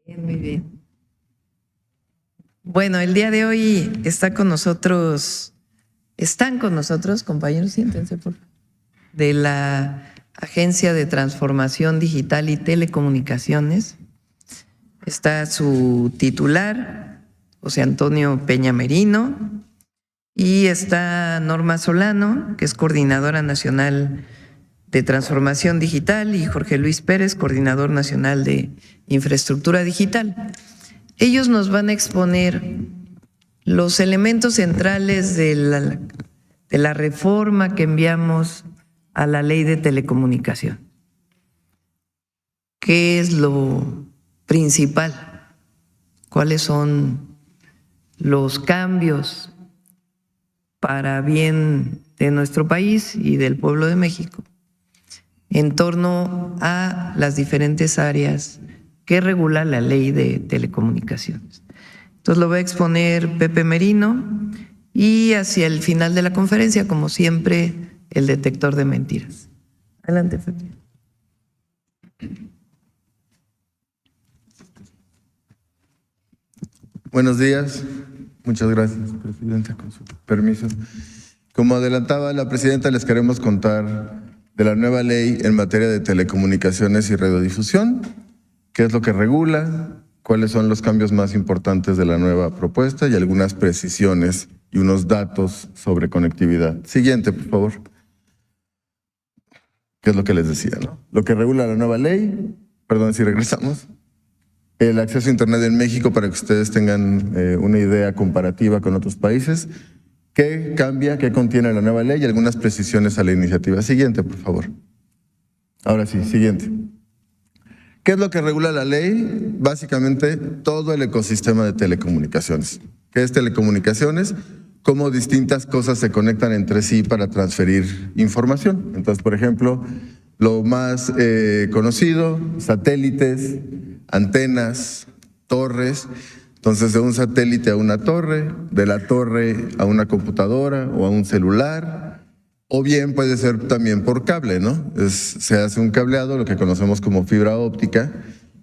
Bien, muy bien. Bueno, el día de hoy están con nosotros, compañeros, siéntense por favor, de la Agencia de Transformación Digital y Telecomunicaciones. Está su titular, José Antonio Peña Merino, y está Norma Solano, que es coordinadora nacional de Transformación Digital, y Jorge Luis Pérez, coordinador nacional de Infraestructura Digital. Ellos nos van a exponer los elementos centrales de la reforma que enviamos a la Ley de Telecomunicación. ¿Qué es lo principal? ¿Cuáles son los cambios para bien de nuestro país y del pueblo de México en torno a las diferentes áreas que regula la Ley de Telecomunicaciones? Entonces lo va a exponer Pepe Merino, y hacia el final de la conferencia, como siempre, el detector de mentiras. Adelante, Pepe. Buenos días. Muchas gracias, Presidenta, con su permiso. Como adelantaba la Presidenta, les queremos contar de la nueva ley en materia de telecomunicaciones y radiodifusión, qué es lo que regula, cuáles son los cambios más importantes de la nueva propuesta y algunas precisiones y unos datos sobre conectividad. Siguiente, por favor. ¿Qué es lo que les decía, no? Lo que regula la nueva ley, perdón si regresamos, el acceso a Internet en México, para que ustedes tengan una idea comparativa con otros países. ¿Qué cambia, qué contiene la nueva ley y algunas precisiones a la iniciativa? Siguiente, por favor. Ahora sí, siguiente. ¿Qué es lo que regula la ley? Básicamente todo el ecosistema de telecomunicaciones. ¿Qué es telecomunicaciones? Cómo distintas cosas se conectan entre sí para transferir información. Entonces, por ejemplo, lo más conocido, satélites, antenas, torres. Entonces, de un satélite a una torre, de la torre a una computadora o a un celular, o bien puede ser también por cable, ¿no? Se hace un cableado, lo que conocemos como fibra óptica.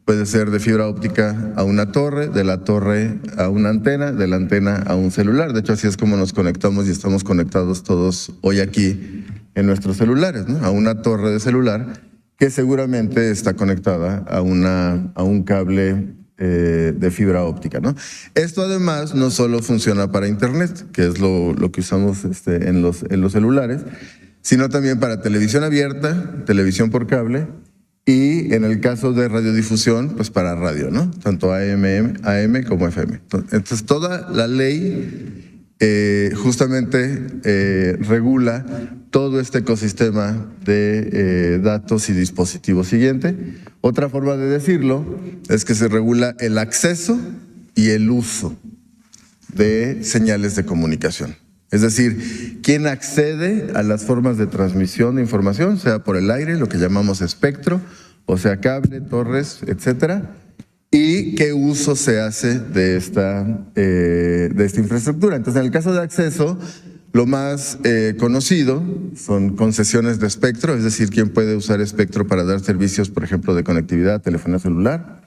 Puede ser de fibra óptica a una torre, de la torre a una antena, de la antena a un celular. De hecho, así es como nos conectamos y estamos conectados todos hoy aquí en nuestros celulares, ¿no? A una torre de celular que seguramente está conectada a un cable de fibra óptica, ¿no? Esto además no solo funciona para Internet, que es lo que usamos en los celulares, sino también para televisión abierta, televisión por cable, y en el caso de radiodifusión, pues para radio, ¿no? Tanto AM como FM. Entonces toda la ley justamente regula todo este ecosistema de datos y dispositivos. Siguiente. Otra forma de decirlo es que se regula el acceso y el uso de señales de comunicación. Es decir, quién accede a las formas de transmisión de información, sea por el aire, lo que llamamos espectro, o sea cable, torres, etcétera, y qué uso se hace de esta infraestructura. Entonces, en el caso de acceso, lo más conocido son concesiones de espectro, es decir, quién puede usar espectro para dar servicios, por ejemplo, de conectividad, telefonía celular,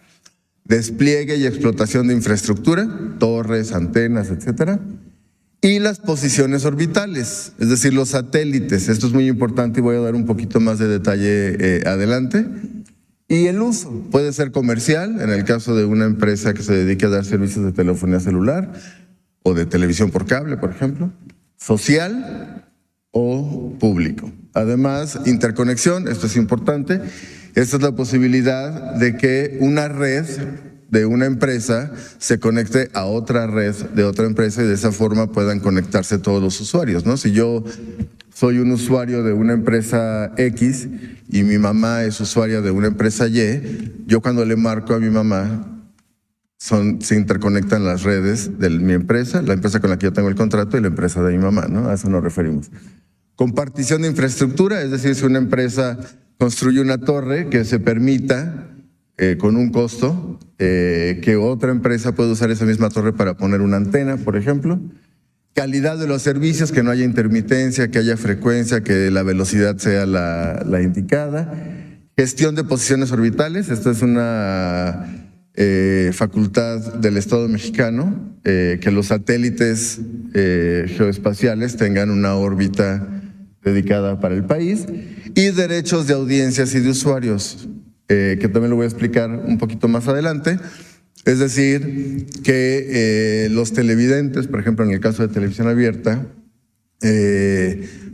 despliegue y explotación de infraestructura, torres, antenas, etcétera, y las posiciones orbitales, es decir, los satélites. Esto es muy importante y voy a dar un poquito más de detalle adelante. Y el uso puede ser comercial, en el caso de una empresa que se dedique a dar servicios de telefonía celular o de televisión por cable, por ejemplo, social o público. Además, interconexión, esto es importante, esta es la posibilidad de que una red de una empresa se conecte a otra red de otra empresa y de esa forma puedan conectarse todos los usuarios, ¿no? Si yo soy un usuario de una empresa X y mi mamá es usuaria de una empresa Y, yo cuando le marco a mi mamá se interconectan las redes de mi empresa, la empresa con la que yo tengo el contrato y la empresa de mi mamá, ¿no? A eso nos referimos. Compartición de infraestructura, es decir, si una empresa construye una torre que se permita con un costo que otra empresa pueda usar esa misma torre para poner una antena, por ejemplo. Calidad de los servicios, que no haya intermitencia, que haya frecuencia, que la velocidad sea la indicada. Gestión de posiciones orbitales, esto es una facultad del Estado mexicano que los satélites geoespaciales tengan una órbita dedicada para el país, y derechos de audiencias y de usuarios, que también lo voy a explicar un poquito más adelante. Es decir, que los televidentes, por ejemplo, en el caso de televisión abierta,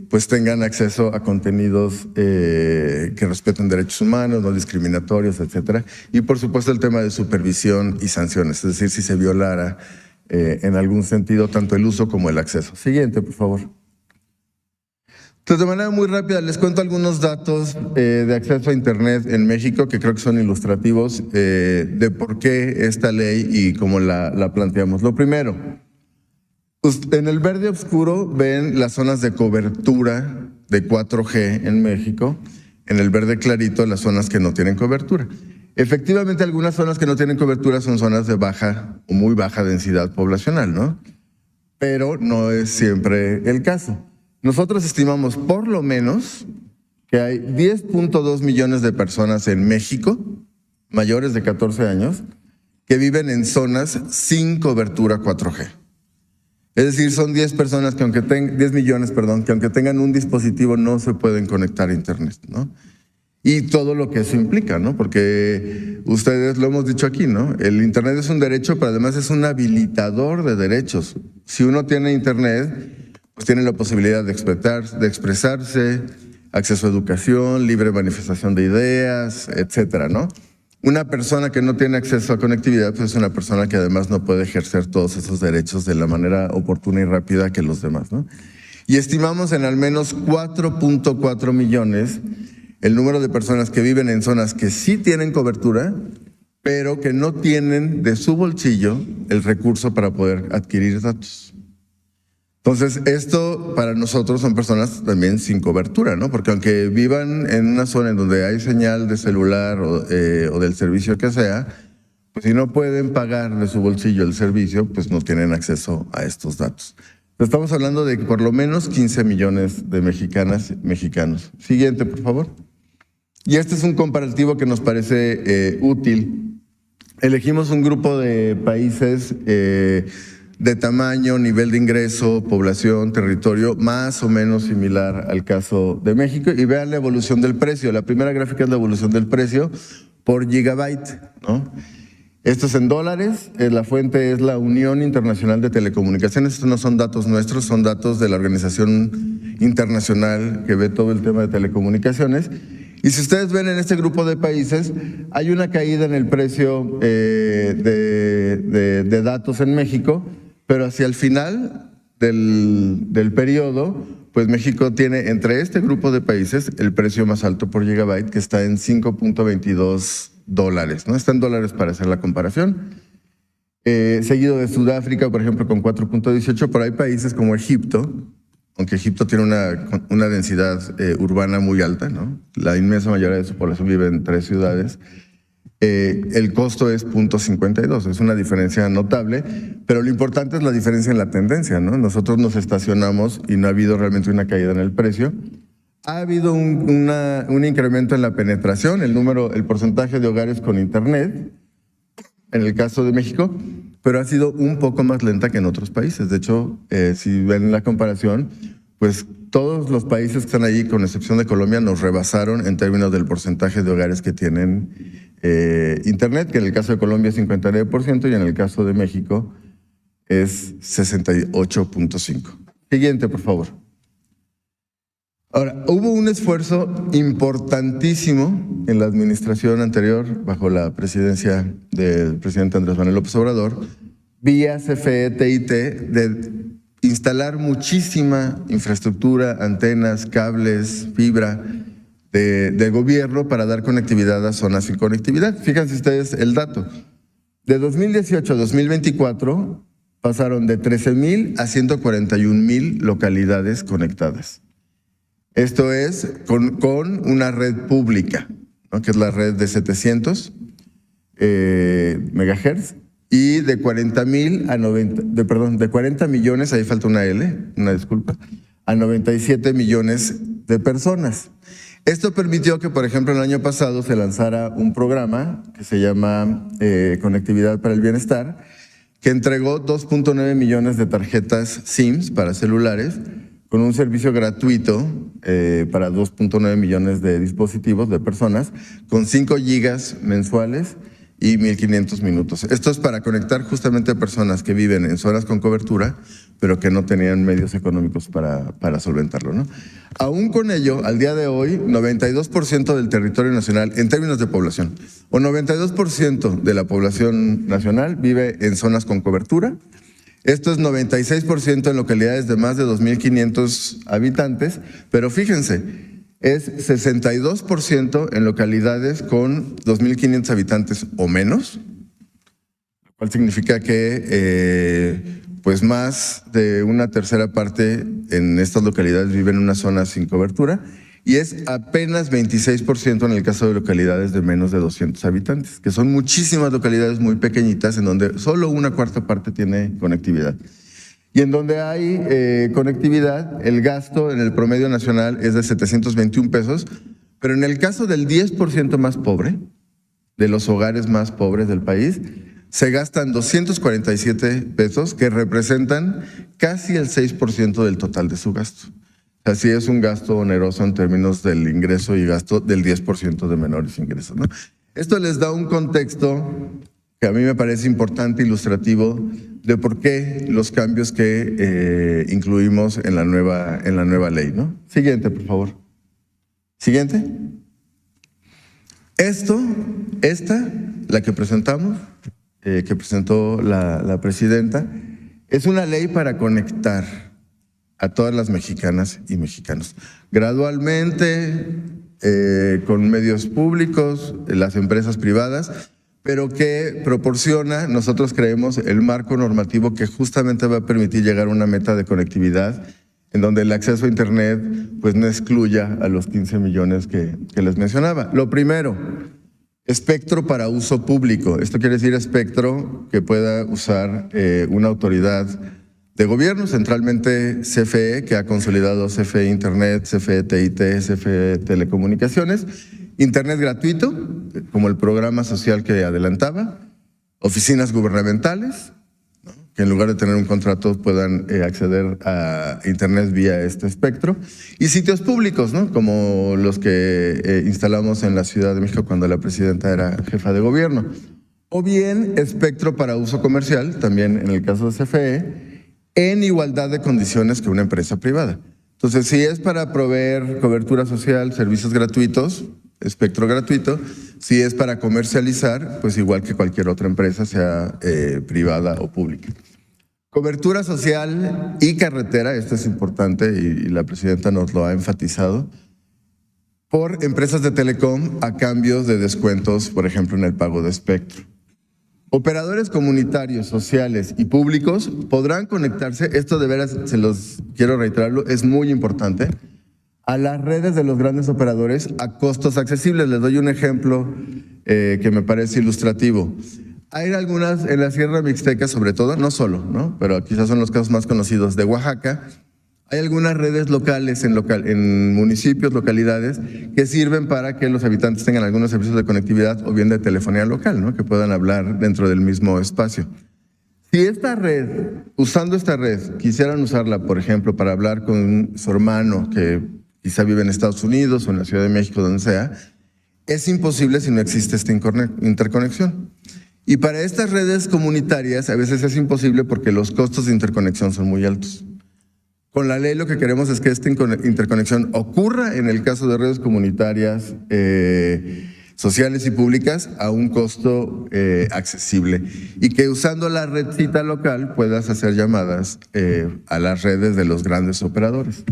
pues tengan acceso a contenidos que respeten derechos humanos, no discriminatorios, etcétera. Y por supuesto el tema de supervisión y sanciones, es decir, si se violara en algún sentido tanto el uso como el acceso. Siguiente, por favor. Entonces, de manera muy rápida, les cuento algunos datos de acceso a Internet en México que creo que son ilustrativos de por qué esta ley y cómo la planteamos. Lo primero, en el verde oscuro ven las zonas de cobertura de 4G en México, en el verde clarito las zonas que no tienen cobertura. Efectivamente, algunas zonas que no tienen cobertura son zonas de baja o muy baja densidad poblacional, ¿no? Pero no es siempre el caso. Nosotros estimamos por lo menos que hay 10.2 millones de personas en México, mayores de 14 años, que viven en zonas sin cobertura 4G. Es decir, son 10 personas que 10 millones, perdón, que aunque tengan un dispositivo no se pueden conectar a Internet, ¿no? Y todo lo que eso implica, ¿no? Porque ustedes lo hemos dicho aquí, ¿no? El Internet es un derecho, pero además es un habilitador de derechos. Si uno tiene Internet, pues tiene la posibilidad de expresarse, acceso a educación, libre manifestación de ideas, etcétera, ¿no? Una persona que no tiene acceso a conectividad, pues es una persona que además no puede ejercer todos esos derechos de la manera oportuna y rápida que los demás, ¿no? Y estimamos en al menos 4.4 millones el número de personas que viven en zonas que sí tienen cobertura, pero que no tienen de su bolsillo el recurso para poder adquirir datos. Entonces, esto para nosotros son personas también sin cobertura, ¿no? Porque aunque vivan en una zona en donde hay señal de celular o del servicio que sea, pues si no pueden pagar de su bolsillo el servicio, pues no tienen acceso a estos datos. Estamos hablando de por lo menos 15 millones de mexicanas, mexicanos. Siguiente, por favor. Y este es un comparativo que nos parece útil. Elegimos un grupo de países de tamaño, nivel de ingreso, población, territorio, más o menos similar al caso de México, y vean la evolución del precio. La primera gráfica es la evolución del precio por gigabyte, ¿no? Esto es en dólares, la fuente es la Unión Internacional de Telecomunicaciones. Estos no son datos nuestros, son datos de la organización internacional que ve todo el tema de telecomunicaciones. Y si ustedes ven en este grupo de países, hay una caída en el precio de datos en México, pero hacia el final del periodo, pues México tiene entre este grupo de países el precio más alto por gigabyte, que está en $5.22, ¿no? Está en dólares para hacer la comparación. Seguido de Sudáfrica, por ejemplo, con 4.18, pero hay países como Egipto, aunque Egipto tiene una densidad urbana muy alta, ¿no? La inmensa mayoría de su población vive en 3 ciudades. El costo es 0.52, es una diferencia notable, pero lo importante es la diferencia en la tendencia, ¿no? Nosotros nos estacionamos y no ha habido realmente una caída en el precio. Ha habido un incremento en la penetración, el porcentaje de hogares con Internet, en el caso de México, pero ha sido un poco más lenta que en otros países. De hecho, si ven la comparación, pues todos los países que están allí, con excepción de Colombia, nos rebasaron en términos del porcentaje de hogares que tienen Internet, que en el caso de Colombia es 59% y en el caso de México es 68.5%. Siguiente, por favor. Ahora, hubo un esfuerzo importantísimo en la administración anterior, bajo la presidencia del presidente Andrés Manuel López Obrador, vía CFE, TIT, de instalar muchísima infraestructura, antenas, cables, fibra de gobierno para dar conectividad a zonas sin conectividad. Fíjense ustedes el dato. De 2018 a 2024 pasaron de 13,000 a 141,000 localidades conectadas. Esto es con una red pública, ¿no? Que es la red de 700 megahertz, y de 40 millones, ahí falta una L, una disculpa, a 97 millones de personas. Esto permitió que, por ejemplo, el año pasado se lanzara un programa que se llama Conectividad para el Bienestar, que entregó 2.9 millones de tarjetas SIMs para celulares, con un servicio gratuito para 2.9 millones de dispositivos, de personas, con 5 gigas mensuales y 1.500 minutos. Esto es para conectar justamente a personas que viven en zonas con cobertura, pero que no tenían medios económicos para solventarlo, ¿no? Aún con ello, al día de hoy, 92% del territorio nacional, en términos de población, o 92% de la población nacional vive en zonas con cobertura. Esto es 96% en localidades de más de 2.500 habitantes, pero fíjense, es 62% en localidades con 2.500 habitantes o menos, lo cual significa que pues más de una tercera parte en estas localidades viven en una zona sin cobertura, y es apenas 26% en el caso de localidades de menos de 200 habitantes, que son muchísimas localidades muy pequeñitas en donde solo una cuarta parte tiene conectividad. Y en donde hay conectividad, el gasto en el promedio nacional es de 721 pesos, pero en el caso del 10% más pobre, de los hogares más pobres del país, se gastan 247 pesos, que representan casi el 6% del total de su gasto. Así es un gasto oneroso en términos del ingreso y gasto del 10% de menores ingresos, ¿no? Esto les da un contexto que a mí me parece importante, ilustrativo, de por qué los cambios que incluimos en la nueva ley, ¿no? Siguiente, por favor. Siguiente. La que presentamos, que presentó la presidenta, es una ley para conectar a todas las mexicanas y mexicanos. Gradualmente, con medios públicos, las empresas privadas, pero que proporciona, nosotros creemos, el marco normativo que justamente va a permitir llegar a una meta de conectividad en donde el acceso a Internet pues no excluya a los 15 millones que les mencionaba. Lo primero, espectro para uso público. Esto quiere decir espectro que pueda usar una autoridad de gobierno, centralmente CFE, que ha consolidado CFE Internet, CFE TIT, CFE Telecomunicaciones, Internet gratuito, como el programa social que adelantaba, oficinas gubernamentales, ¿no?, que en lugar de tener un contrato puedan acceder a Internet vía este espectro, y sitios públicos, ¿no?, como los que instalamos en la Ciudad de México cuando la presidenta era jefa de gobierno, o bien espectro para uso comercial, también en el caso de CFE, en igualdad de condiciones que una empresa privada. Entonces, si es para proveer cobertura social, servicios gratuitos, espectro gratuito. Si es para comercializar, pues igual que cualquier otra empresa, sea privada o pública. Cobertura social y carretera, esto es importante y la presidenta nos lo ha enfatizado, por empresas de telecom a cambio de descuentos, por ejemplo, en el pago de espectro. Operadores comunitarios, sociales y públicos podrán conectarse, esto de veras se los quiero reiterarlo, es muy importante, a las redes de los grandes operadores a costos accesibles. Les doy un ejemplo que me parece ilustrativo. Hay algunas en la Sierra Mixteca, sobre todo, no solo, ¿no?, pero quizás son los casos más conocidos de Oaxaca. Hay algunas redes locales en municipios, localidades, que sirven para que los habitantes tengan algunos servicios de conectividad o bien de telefonía local, ¿no?, que puedan hablar dentro del mismo espacio. Si esta red, usando esta red, quisieran usarla, por ejemplo, para hablar con su hermano que quizá vive en Estados Unidos o en la Ciudad de México, donde sea, es imposible si no existe esta interconexión. Y para estas redes comunitarias a veces es imposible porque los costos de interconexión son muy altos. Con la ley lo que queremos es que esta interconexión ocurra en el caso de redes comunitarias sociales y públicas a un costo accesible y que usando la redcita local puedas hacer llamadas a las redes de los grandes operadores.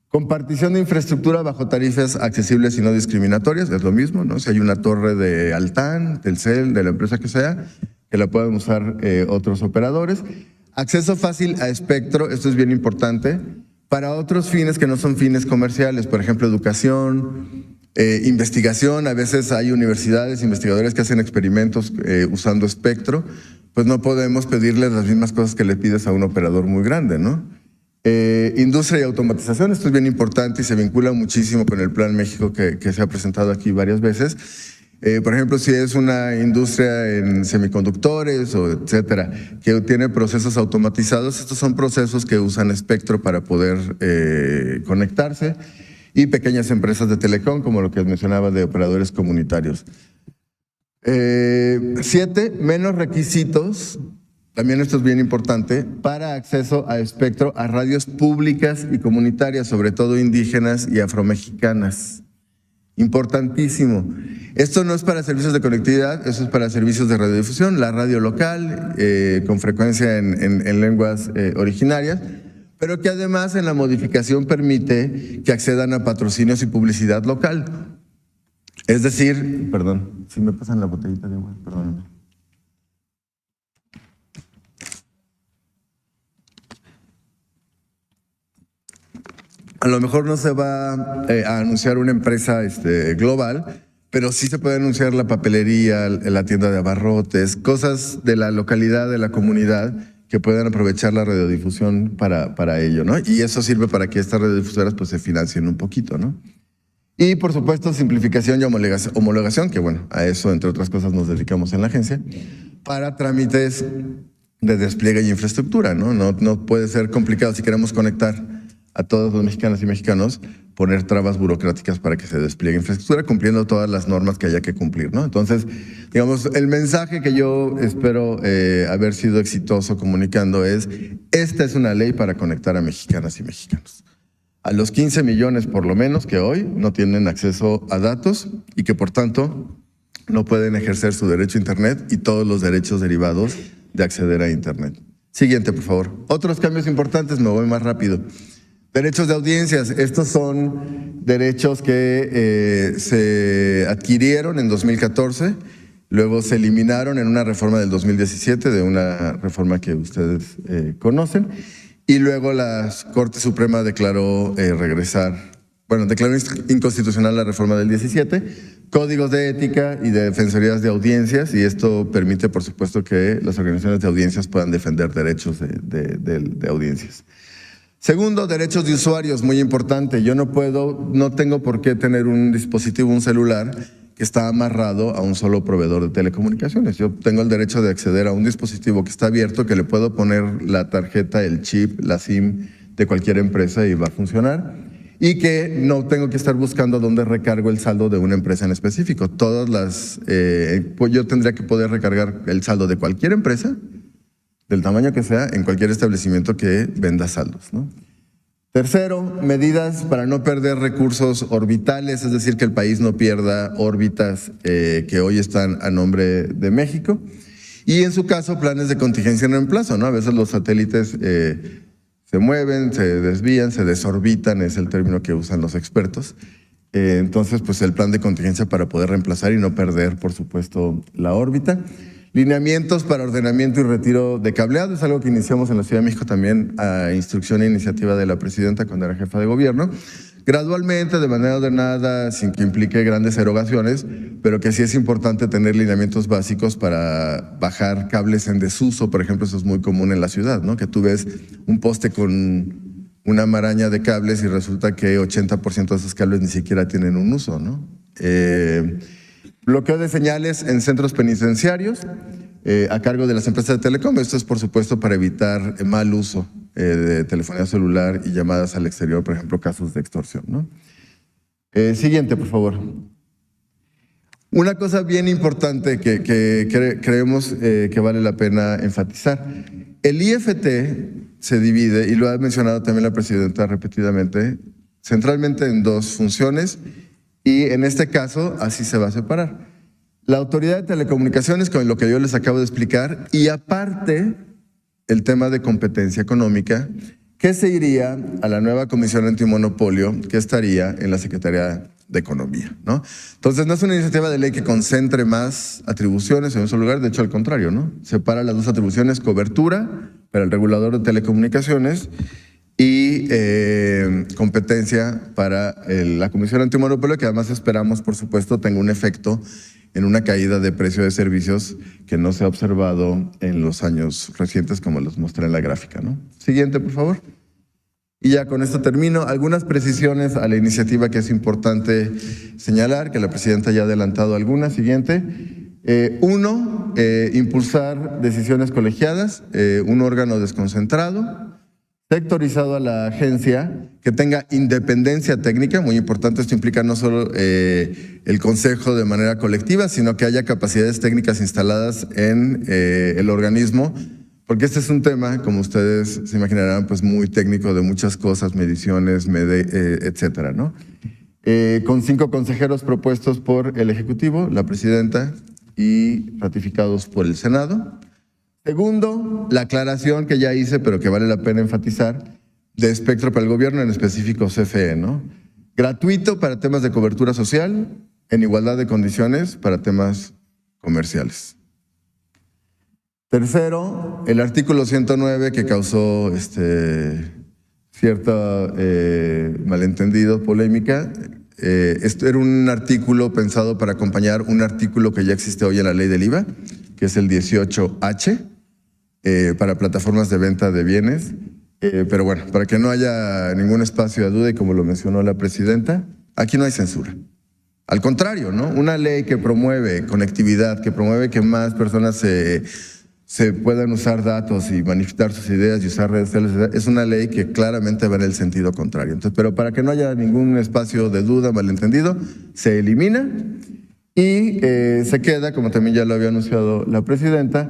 Compartición de infraestructura bajo tarifas accesibles y no discriminatorias, es lo mismo, ¿no? Si hay una torre de Altán, Telcel, de la empresa que sea, que la puedan usar otros operadores. Acceso fácil a espectro, esto es bien importante, para otros fines que no son fines comerciales, por ejemplo, educación, investigación. A veces hay universidades, investigadores que hacen experimentos usando espectro, pues no podemos pedirles las mismas cosas que le pides a un operador muy grande, ¿no? Industria y automatización, esto es bien importante y se vincula muchísimo con el Plan México que se ha presentado aquí varias veces. Por ejemplo, si es una industria en semiconductores o etcétera, que tiene procesos automatizados, estos son procesos que usan espectro para poder conectarse, y pequeñas empresas de telecom, como lo que mencionaba de operadores comunitarios. 7, menos requisitos, también esto es bien importante, para acceso a espectro a radios públicas y comunitarias, sobre todo indígenas y afromexicanas. Importantísimo. Esto no es para servicios de conectividad, eso es para servicios de radiodifusión, la radio local, con frecuencia en lenguas originarias, pero que además en la modificación permite que accedan a patrocinios y publicidad local. Es decir, perdón, si me pasan la botellita de agua, perdónenme. A lo mejor no se va a anunciar una empresa global, pero sí se puede anunciar la papelería, la tienda de abarrotes, cosas de la localidad, de la comunidad, que puedan aprovechar la radiodifusión para ello, ¿no? Y eso sirve para que estas radiodifusoras pues se financien un poquito, ¿no? Y por supuesto simplificación y homologación, que bueno, a eso entre otras cosas nos dedicamos en la agencia, para trámites de despliegue y infraestructura, ¿no? No puede ser complicado si queremos conectar a todos los mexicanos y mexicanos, poner trabas burocráticas para que se despliegue infraestructura cumpliendo todas las normas que haya que cumplir, ¿no? Entonces, digamos, el mensaje que yo espero haber sido exitoso comunicando es: esta es una ley para conectar a mexicanas y mexicanos. A los 15 millones por lo menos que hoy no tienen acceso a datos y que por tanto no pueden ejercer su derecho a Internet y todos los derechos derivados de acceder a Internet. Siguiente, por favor. Otros cambios importantes, me voy más rápido. Derechos de audiencias, estos son derechos que se adquirieron en 2014, luego se eliminaron en una reforma del 2017, de una reforma que ustedes conocen, y luego la Corte Suprema declaró declaró inconstitucional la reforma del 17, códigos de ética y de defensorías de audiencias, y esto permite, por supuesto, que las organizaciones de audiencias puedan defender derechos de audiencias. Segundo, derechos de usuarios, muy importante. Yo no tengo por qué tener un dispositivo, un celular, que está amarrado a un solo proveedor de telecomunicaciones. Yo tengo el derecho de acceder a un dispositivo que está abierto, que le puedo poner la tarjeta, el chip, la SIM de cualquier empresa y va a funcionar. Y que no tengo que estar buscando dónde recargo el saldo de una empresa en específico. Yo tendría que poder recargar el saldo de cualquier empresa, del tamaño que sea, en cualquier establecimiento que venda saldos, ¿no? Tercero, medidas para no perder recursos orbitales, es decir, que el país no pierda órbitas que hoy están a nombre de México. Y en su caso, planes de contingencia en reemplazo, ¿no? A veces los satélites se mueven, se desvían, se desorbitan, es el término que usan los expertos. Entonces, pues el plan de contingencia para poder reemplazar y no perder, por supuesto, la órbita. Lineamientos para ordenamiento y retiro de cableado, es algo que iniciamos en la Ciudad de México también a instrucción e iniciativa de la presidenta cuando era jefa de gobierno. Gradualmente, de manera ordenada, sin que implique grandes erogaciones, pero que sí es importante tener lineamientos básicos para bajar cables en desuso. Por ejemplo, eso es muy común en la ciudad, ¿no? Que tú ves un poste con una maraña de cables y resulta que 80% de esos cables ni siquiera tienen un uso, ¿no? Bloqueo de señales en centros penitenciarios a cargo de las empresas de telecom. Esto es, por supuesto, para evitar mal uso de telefonía celular y llamadas al exterior, por ejemplo, casos de extorsión, ¿no? Siguiente, por favor. Una cosa bien importante que creemos que vale la pena enfatizar. El IFT se divide, y lo ha mencionado también la presidenta repetidamente, centralmente en dos funciones. Y en este caso, así se va a separar. La Autoridad de Telecomunicaciones, con lo que yo les acabo de explicar, y aparte, el tema de competencia económica, que se iría a la nueva Comisión Antimonopolio, que estaría en la Secretaría de Economía, ¿no? Entonces, no es una iniciativa de ley que concentre más atribuciones en un solo lugar, de hecho, al contrario, ¿no? Separa las dos atribuciones: cobertura para el regulador de telecomunicaciones y competencia para la Comisión Antimonopolio, que además esperamos, por supuesto, tenga un efecto en una caída de precio de servicios que no se ha observado en los años recientes, como los mostré en la gráfica, ¿no? Siguiente, por favor. Y ya con esto termino. Algunas precisiones a la iniciativa que es importante señalar, que la presidenta ya ha adelantado algunas. Siguiente. Uno, impulsar decisiones colegiadas, un órgano desconcentrado, sectorizado a la agencia, que tenga independencia técnica, muy importante. Esto implica no solo el consejo de manera colectiva, sino que haya capacidades técnicas instaladas en el organismo, porque este es un tema, como ustedes se imaginarán, pues muy técnico de muchas cosas, mediciones, etcétera, ¿no? Con 5 consejeros propuestos por el Ejecutivo, la presidenta, y ratificados por el Senado. Segundo, la aclaración que ya hice, pero que vale la pena enfatizar, de espectro para el gobierno, en específico CFE, ¿no? Gratuito para temas de cobertura social, en igualdad de condiciones para temas comerciales. Tercero, el artículo 109 que causó cierto malentendido, polémica. Esto era un artículo pensado para acompañar un artículo que ya existe hoy en la ley del IVA, que es el 18H, para plataformas de venta de bienes. Pero bueno, para que no haya ningún espacio de duda, y como lo mencionó la presidenta, aquí no hay censura. Al contrario, ¿no? Una ley que promueve conectividad, que promueve que más personas se puedan usar datos y manifestar sus ideas y usar redes sociales, es una ley que claramente va en el sentido contrario. Entonces, pero para que no haya ningún espacio de duda, malentendido, se elimina y se queda, como también ya lo había anunciado la presidenta,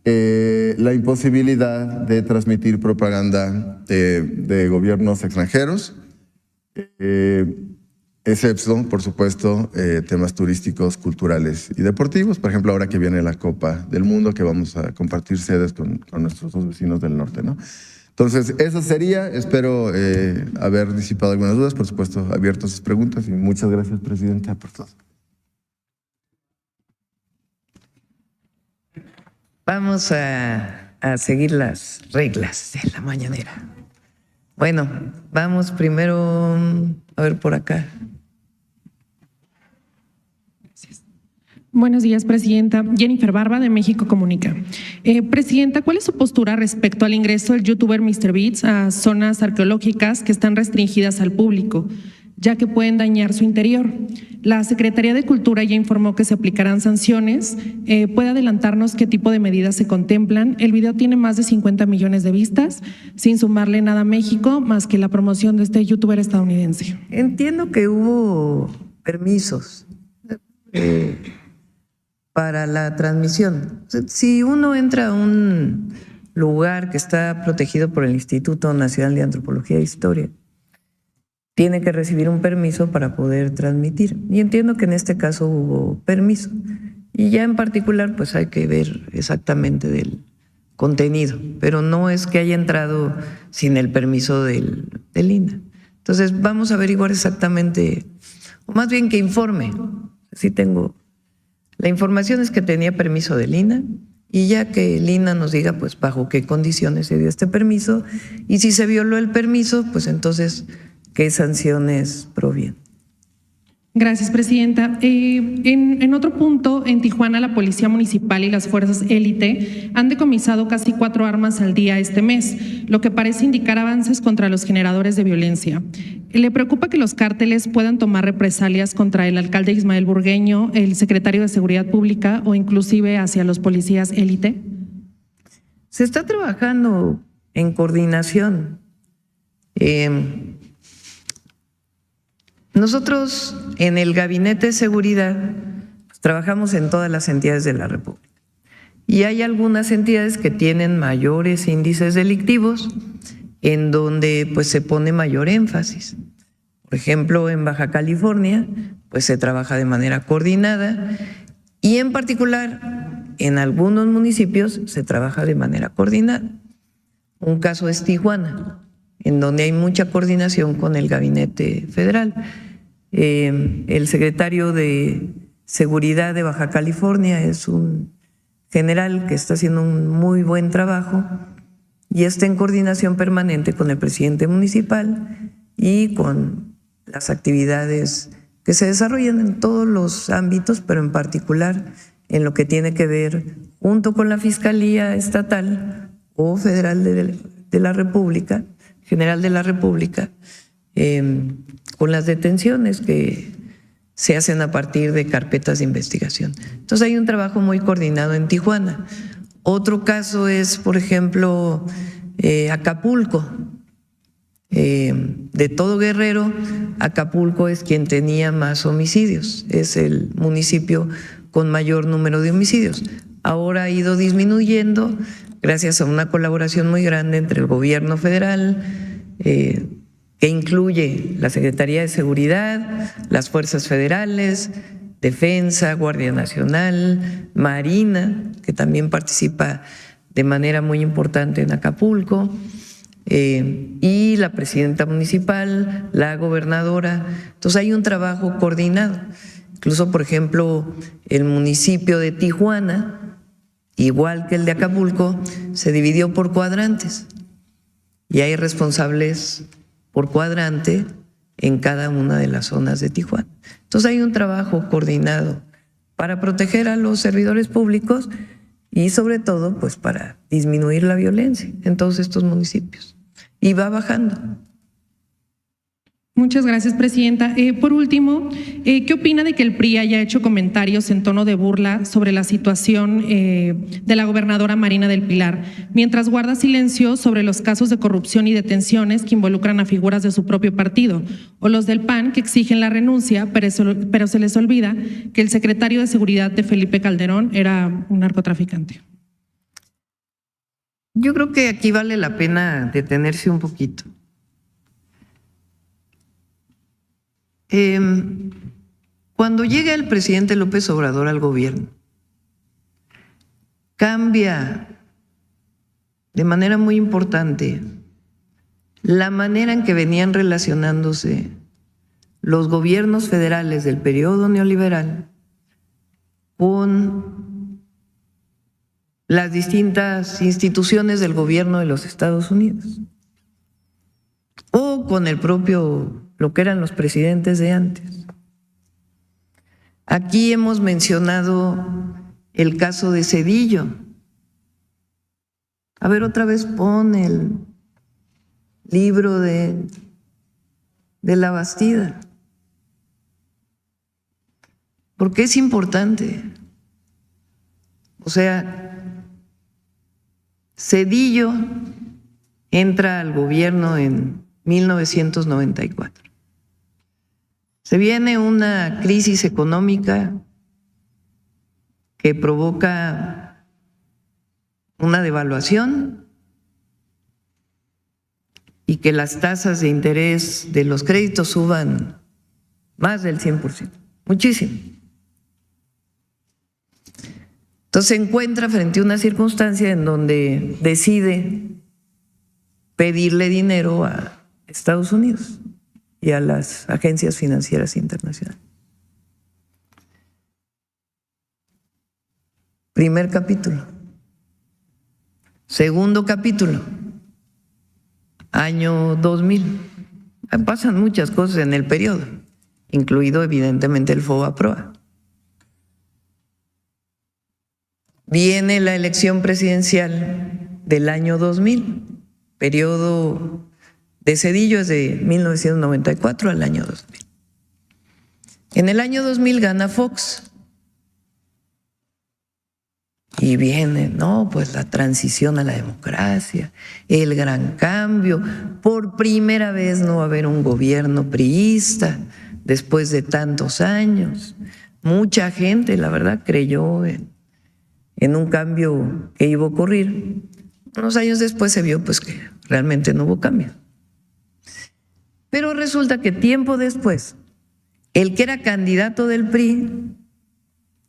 la imposibilidad de transmitir propaganda de gobiernos extranjeros, excepto, por supuesto, temas turísticos, culturales y deportivos. Por ejemplo, ahora que viene la Copa del Mundo, que vamos a compartir sedes con nuestros 2 vecinos del norte, ¿no? Entonces, eso sería. Espero haber disipado algunas dudas. Por supuesto, abierto a sus preguntas. Y muchas gracias, presidenta, por todo. Vamos a seguir las reglas de la mañanera. Bueno, vamos primero a ver por acá. Buenos días, presidenta. Jennifer Barba, de México Comunica. Presidenta, ¿cuál es su postura respecto al ingreso del youtuber MrBeast a zonas arqueológicas que están restringidas al público, ya que pueden dañar su interior? La Secretaría de Cultura ya informó que se aplicarán sanciones. ¿Puede adelantarnos qué tipo de medidas se contemplan? El video tiene más de 50 millones de vistas, sin sumarle nada a México, más que la promoción de este youtuber estadounidense. Entiendo que hubo permisos para la transmisión. Si uno entra a un lugar que está protegido por el Instituto Nacional de Antropología e Historia, tiene que recibir un permiso para poder transmitir. Y entiendo que en este caso hubo permiso. Y ya en particular, pues hay que ver exactamente del contenido, pero no es que haya entrado sin el permiso del INAH. Entonces vamos a averiguar exactamente, o más bien que informe. Sí tengo, la información es que tenía permiso del INAH, y ya que el INAH nos diga pues bajo qué condiciones se dio este permiso, y si se violó el permiso, pues entonces qué sanciones provienen. Gracias, presidenta. En otro punto, en Tijuana, la Policía Municipal y las fuerzas élite han decomisado casi 4 armas al día este mes, lo que parece indicar avances contra los generadores de violencia. ¿Le preocupa que los cárteles puedan tomar represalias contra el alcalde Ismael Burgueño, el secretario de Seguridad Pública o inclusive hacia los policías élite? Se está trabajando en coordinación. Nosotros en el Gabinete de Seguridad pues, trabajamos en todas las entidades de la República y hay algunas entidades que tienen mayores índices delictivos en donde pues se pone mayor énfasis. Por ejemplo, en Baja California pues se trabaja de manera coordinada y en particular en algunos municipios se trabaja de manera coordinada. Un caso es Tijuana, en donde hay mucha coordinación con el Gabinete Federal. El secretario de Seguridad de Baja California es un general que está haciendo un muy buen trabajo y está en coordinación permanente con el presidente municipal y con las actividades que se desarrollan en todos los ámbitos, pero en particular en lo que tiene que ver junto con la Fiscalía Estatal o Federal de la República General de la República, con las detenciones que se hacen a partir de carpetas de investigación. Entonces hay un trabajo muy coordinado en Tijuana. Otro caso es, por ejemplo, Acapulco. De todo Guerrero, Acapulco es quien tenía más homicidios, es el municipio con mayor número de homicidios. Ahora ha ido disminuyendo gracias a una colaboración muy grande entre el gobierno federal, que incluye la Secretaría de Seguridad, las fuerzas federales, Defensa, Guardia Nacional, Marina, que también participa de manera muy importante en Acapulco, y la presidenta municipal, la gobernadora. Entonces hay un trabajo coordinado. Incluso, por ejemplo, el municipio de Tijuana, igual que el de Acapulco, se dividió por cuadrantes y hay responsables por cuadrante en cada una de las zonas de Tijuana. Entonces hay un trabajo coordinado para proteger a los servidores públicos y sobre todo pues para disminuir la violencia en todos estos municipios. Y va bajando. Muchas gracias, presidenta. Por último, ¿qué opina de que el PRI haya hecho comentarios en tono de burla sobre la situación de la gobernadora Marina del Pilar, mientras guarda silencio sobre los casos de corrupción y detenciones que involucran a figuras de su propio partido, o los del PAN que exigen la renuncia, pero se les olvida que el secretario de Seguridad de Felipe Calderón era un narcotraficante? Yo creo que aquí vale la pena detenerse un poquito. Cuando llega el presidente López Obrador al gobierno, cambia de manera muy importante la manera en que venían relacionándose los gobiernos federales del periodo neoliberal con las distintas instituciones del gobierno de los Estados Unidos o con el propio, lo que eran los presidentes de antes. Aquí hemos mencionado el caso de Zedillo. A ver, otra vez pon el libro de La Bastida. Porque es importante. O sea, Zedillo entra al gobierno en 1994. Se viene una crisis económica que provoca una devaluación y que las tasas de interés de los créditos suban más del 100%, muchísimo. Entonces se encuentra frente a una circunstancia en donde decide pedirle dinero a Estados Unidos y a las agencias financieras internacionales. Primer capítulo. Segundo capítulo, año 2000. Pasan muchas cosas en el periodo, incluido evidentemente el FOBAPROA. Viene la elección presidencial del año 2000, periodo de Zedillo es de 1994 al año 2000. En el año 2000 gana Fox. Y viene, no, pues la transición a la democracia, el gran cambio. Por primera vez no va a haber un gobierno priista después de tantos años. Mucha gente, la verdad, creyó en un cambio que iba a ocurrir. Unos años después se vio pues que realmente no hubo cambio. Pero resulta que tiempo después, el que era candidato del PRI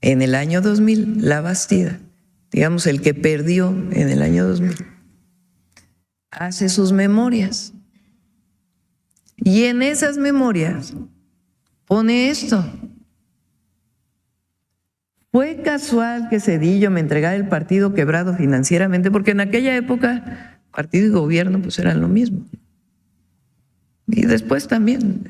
en el año 2000, La Bastida, digamos el que perdió en el año 2000, hace sus memorias. Y en esas memorias pone esto. Fue casual que Zedillo me entregara el partido quebrado financieramente, porque en aquella época partido y gobierno pues eran lo mismo. Y después también,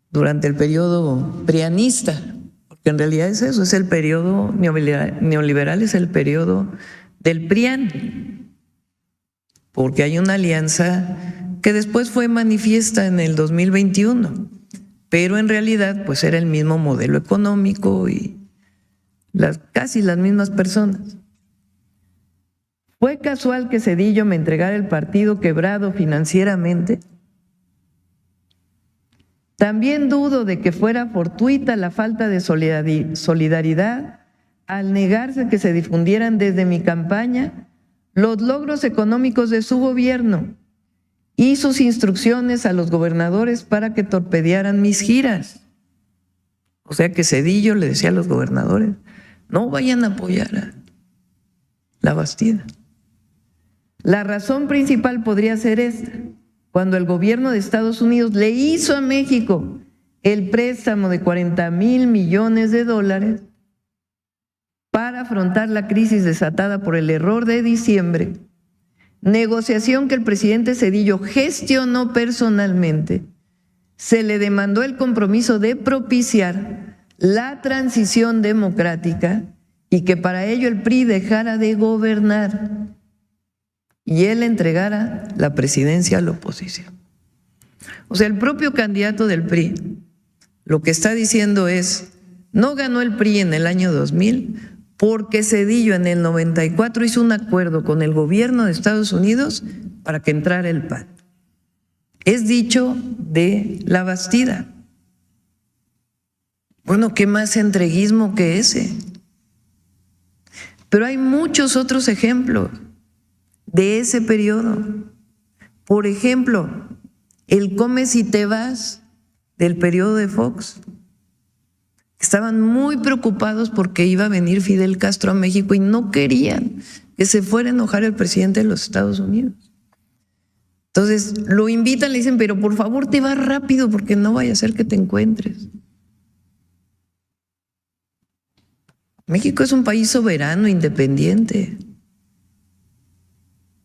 durante el periodo prianista, porque en realidad es eso, es el periodo neoliberal, es el periodo del PRIAN. porque hay una alianza que después fue manifiesta en el 2021, pero en realidad pues era el mismo modelo económico y casi las mismas personas. ¿Fue casual que Zedillo me entregara el partido quebrado financieramente? También dudo de que fuera fortuita la falta de solidaridad al negarse que se difundieran desde mi campaña los logros económicos de su gobierno y sus instrucciones a los gobernadores para que torpedearan mis giras. O sea que Zedillo le decía a los gobernadores, no vayan a apoyar a la Bastida. La razón principal podría ser esta. Cuando el gobierno de Estados Unidos le hizo a México el préstamo de $40,000 millones para afrontar la crisis desatada por el error de diciembre, negociación que el presidente Zedillo gestionó personalmente, se le demandó el compromiso de propiciar la transición democrática y que para ello el PRI dejara de gobernar y él entregara la presidencia a la oposición. O sea, el propio candidato del PRI lo que está diciendo es, no ganó el PRI en el año 2000 porque Zedillo en el 94 hizo un acuerdo con el gobierno de Estados Unidos para que entrara el PAN. Es dicho de la Bastida. Bueno, ¿qué más entreguismo que ese? Pero hay muchos otros ejemplos de ese periodo. Por ejemplo, el comes y te vas del periodo de Fox. Estaban muy preocupados porque iba a venir Fidel Castro a México y no querían que se fuera a enojar el presidente de los Estados Unidos. Entonces lo invitan, le dicen, pero por favor te vas rápido porque no vaya a ser que te encuentres. México es un país soberano, independiente.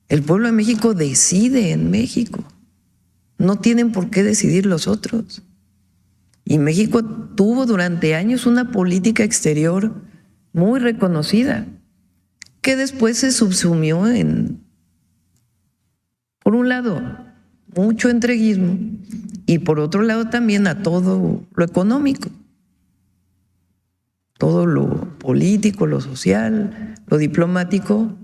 El pueblo de México decide en México. No tienen por qué decidir los otros. Y México tuvo durante años una política exterior muy reconocida, que después se subsumió en, por un lado, mucho entreguismo y por otro lado también a todo lo económico, todo lo político, lo social, lo diplomático.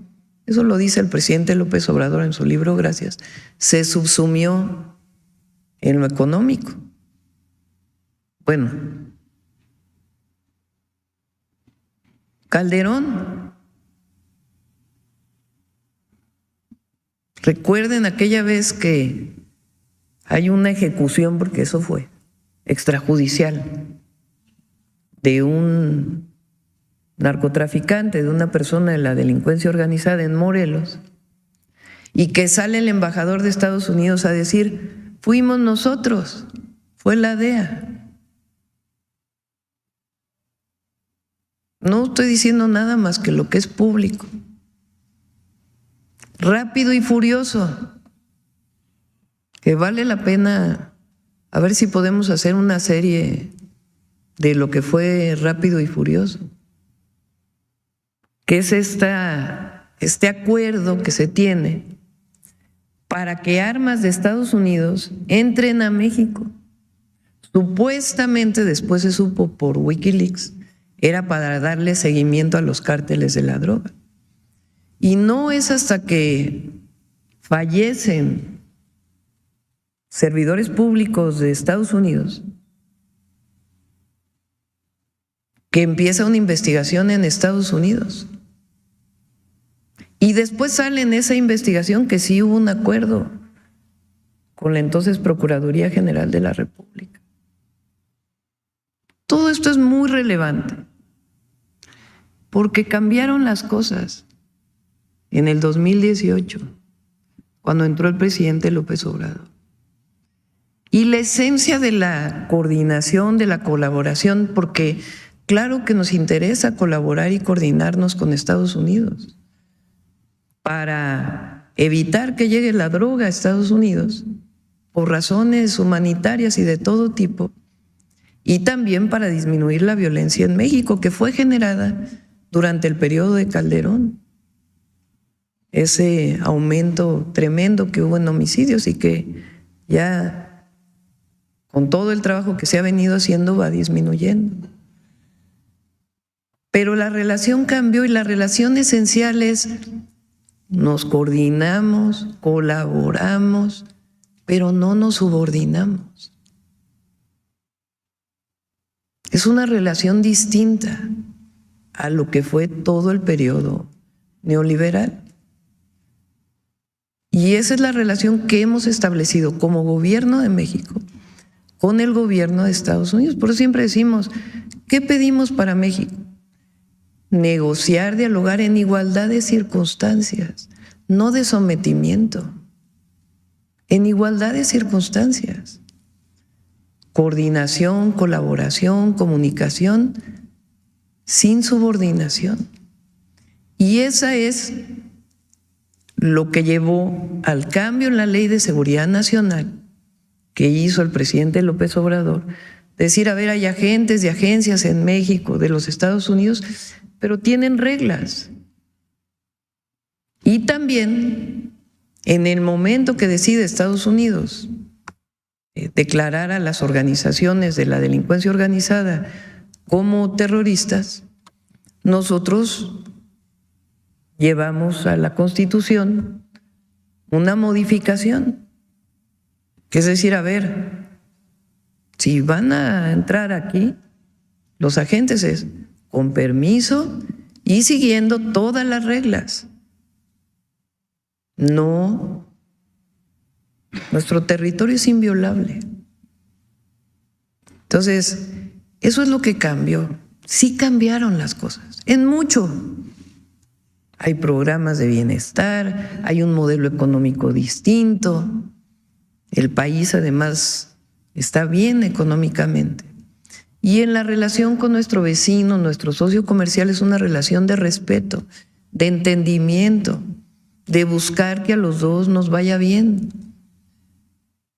Eso lo dice el presidente López Obrador en su libro Gracias. Se subsumió en lo económico. Bueno, Calderón. Recuerden aquella vez que hay una ejecución, porque eso fue extrajudicial, de un narcotraficante, de una persona de la delincuencia organizada en Morelos, y que sale el embajador de Estados Unidos a decir, fuimos nosotros, fue la DEA. No estoy diciendo nada más que lo que es público. Rápido y Furioso, que vale la pena, a ver si podemos hacer una serie de lo que fue Rápido y Furioso, que es este acuerdo que se tiene para que armas de Estados Unidos entren a México. Supuestamente, después se supo por Wikileaks, era para darle seguimiento a los cárteles de la droga. Y no es hasta que fallecen servidores públicos de Estados Unidos que empieza una investigación en Estados Unidos. Y después sale en esa investigación que sí hubo un acuerdo con la entonces Procuraduría General de la República. Todo esto es muy relevante porque cambiaron las cosas en el 2018, cuando entró el presidente López Obrador. Y la esencia de la coordinación, de la colaboración, porque claro que nos interesa colaborar y coordinarnos con Estados Unidos para evitar que llegue la droga a Estados Unidos por razones humanitarias y de todo tipo, y también para disminuir la violencia en México, que fue generada durante el periodo de Calderón. ese aumento tremendo que hubo en homicidios y que ya con todo el trabajo que se ha venido haciendo va disminuyendo. Pero la relación cambió y la relación esencial es nos coordinamos, colaboramos, pero no nos subordinamos. Es una relación distinta a lo que fue todo el periodo neoliberal. Y esa es la relación que hemos establecido como gobierno de México con el gobierno de Estados Unidos. Por eso siempre decimos, ¿qué pedimos para México? Negociar, dialogar en igualdad de circunstancias, no de sometimiento, en igualdad de circunstancias. Coordinación, colaboración, comunicación, sin subordinación. Y esa es lo que llevó al cambio en la Ley de Seguridad Nacional que hizo el presidente López Obrador, decir, a ver, hay agentes y agencias en México, de los Estados Unidos, pero tienen reglas. Y también, en el momento que decide Estados Unidos declarar a las organizaciones de la delincuencia organizada como terroristas, nosotros llevamos a la Constitución una modificación, que es decir, a ver, si van a entrar aquí, los agentes es con permiso y siguiendo todas las reglas. No, nuestro territorio es inviolable. Entonces, eso es lo que cambió. Sí cambiaron las cosas, en mucho. Hay programas de bienestar, hay un modelo económico distinto. El país además está bien económicamente. Y en la relación con nuestro vecino, nuestro socio comercial, es una relación de respeto, de entendimiento, de buscar que a los dos nos vaya bien.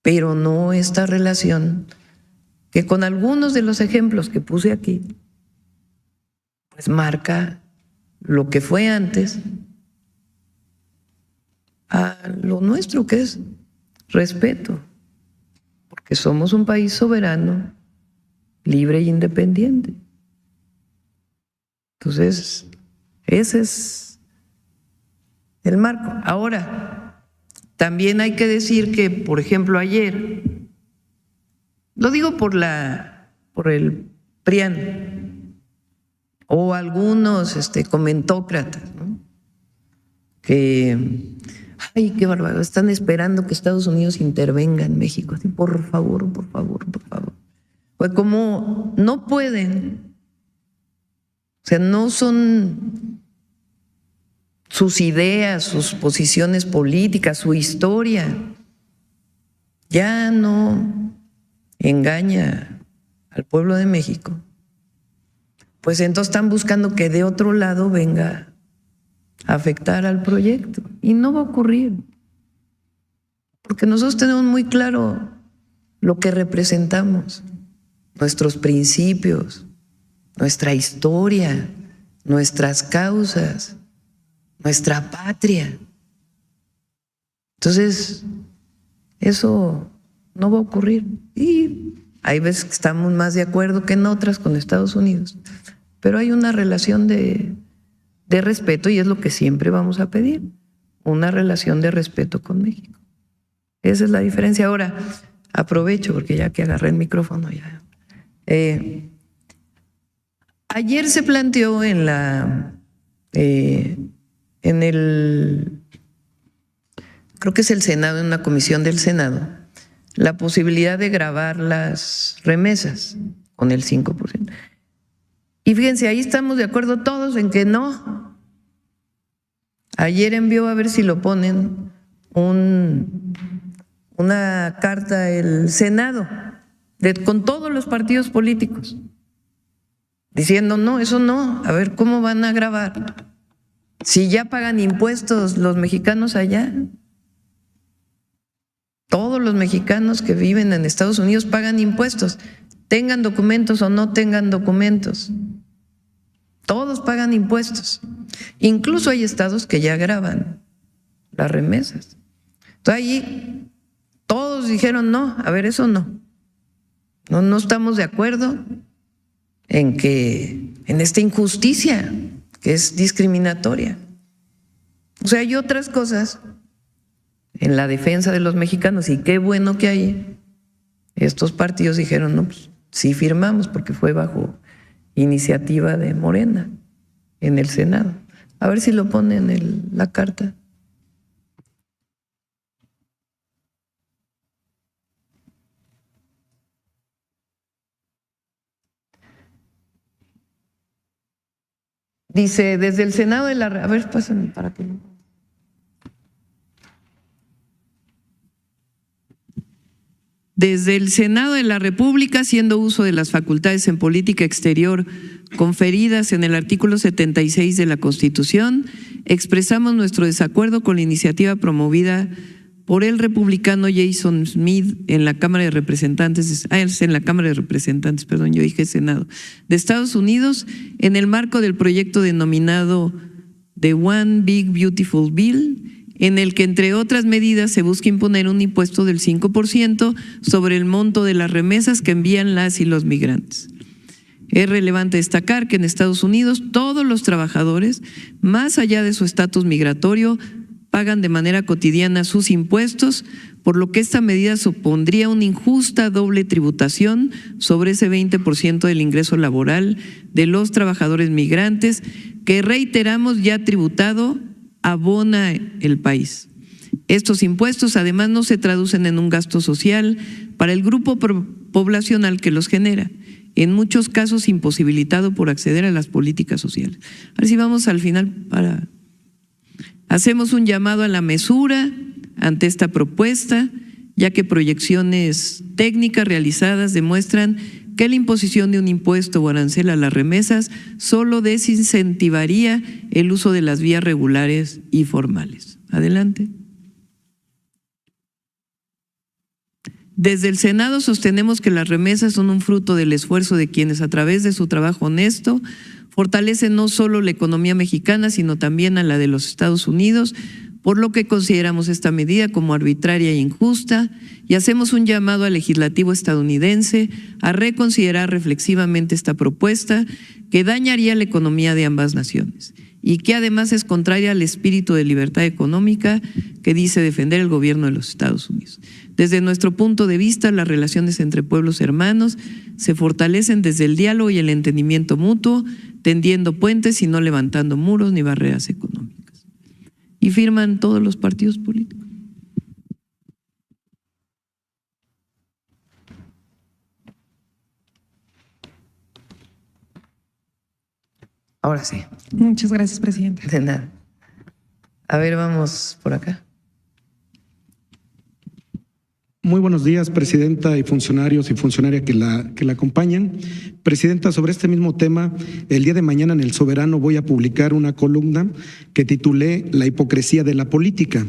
Pero no esta relación que con algunos de los ejemplos que puse aquí, pues marca lo que fue antes a lo nuestro, que es respeto, porque somos un país soberano, libre e independiente. Entonces, ese es el marco. Ahora, también hay que decir que, por ejemplo, ayer, lo digo por el PRIAN o algunos comentócratas, ¿no? Que ay, qué bárbaro, están esperando que Estados Unidos intervenga en México. Así, por favor, por favor, por favor. Pues como no pueden, o sea, no son sus ideas, sus posiciones políticas, su historia, ya no engaña al pueblo de México, pues entonces están buscando que de otro lado venga a afectar al proyecto. Y no va a ocurrir, porque nosotros tenemos muy claro lo que representamos, nuestros principios, nuestra historia, nuestras causas, nuestra patria. Entonces, eso no va a ocurrir. Y hay veces que estamos más de acuerdo que en otras con Estados Unidos, pero hay una relación de respeto y es lo que siempre vamos a pedir, una relación de respeto con México. Esa es la diferencia. Ahora, aprovecho porque ya que agarré el micrófono ya. Ayer se planteó creo que es el Senado, en una comisión del Senado, la posibilidad de gravar las remesas con el 5%. Y fíjense, ahí estamos de acuerdo todos en que no. Ayer envió, a ver si lo ponen, una carta el Senado con todos los partidos políticos diciendo no, eso no, a ver cómo van a grabar si ya pagan impuestos los mexicanos allá. Todos los mexicanos que viven en Estados Unidos pagan impuestos, tengan documentos o no tengan documentos. Todos pagan impuestos. Incluso hay estados que ya graban las remesas. Entonces ahí todos dijeron no, a ver, eso no. No estamos de acuerdo en esta injusticia que es discriminatoria. O sea, hay otras cosas en la defensa de los mexicanos y qué bueno que hay. Estos partidos dijeron, no, pues sí firmamos porque fue bajo iniciativa de Morena en el Senado. A ver si lo ponen en la carta. Dice, desde el Senado de la... A ver, pásame para que... Desde el Senado de la República, haciendo uso de las facultades en política exterior conferidas en el artículo 76 de la Constitución, expresamos nuestro desacuerdo con la iniciativa promovida por el republicano Jason Smith en la Cámara de Representantes, perdón, yo dije Senado, de Estados Unidos, en el marco del proyecto denominado The One Big Beautiful Bill, en el que, entre otras medidas, se busca imponer un impuesto del 5% sobre el monto de las remesas que envían las y los migrantes. Es relevante destacar que en Estados Unidos todos los trabajadores, más allá de su estatus migratorio, pagan de manera cotidiana sus impuestos, por lo que esta medida supondría una injusta doble tributación sobre ese 20% del ingreso laboral de los trabajadores migrantes que, reiteramos, ya tributado abona el país. Estos impuestos además no se traducen en un gasto social para el grupo poblacional que los genera, en muchos casos imposibilitado por acceder a las políticas sociales. A ver si vamos al final para... Hacemos un llamado a la mesura ante esta propuesta, ya que proyecciones técnicas realizadas demuestran que la imposición de un impuesto o arancel a las remesas solo desincentivaría el uso de las vías regulares y formales. Adelante. Desde el Senado sostenemos que las remesas son un fruto del esfuerzo de quienes, a través de su trabajo honesto, fortalecen no solo la economía mexicana, sino también a la de los Estados Unidos, por lo que consideramos esta medida como arbitraria e injusta, y hacemos un llamado al legislativo estadounidense a reconsiderar reflexivamente esta propuesta que dañaría la economía de ambas naciones y que además es contraria al espíritu de libertad económica que dice defender el gobierno de los Estados Unidos. Desde nuestro punto de vista, las relaciones entre pueblos hermanos se fortalecen desde el diálogo y el entendimiento mutuo, tendiendo puentes y no levantando muros ni barreras económicas. Y firman todos los partidos políticos. Ahora sí. Muchas gracias, presidente. De nada. A ver, vamos por acá. Muy buenos días, presidenta y funcionarios y funcionarias que la acompañan. Presidenta, sobre este mismo tema, el día de mañana en El Soberano voy a publicar una columna que titulé La hipocresía de la política.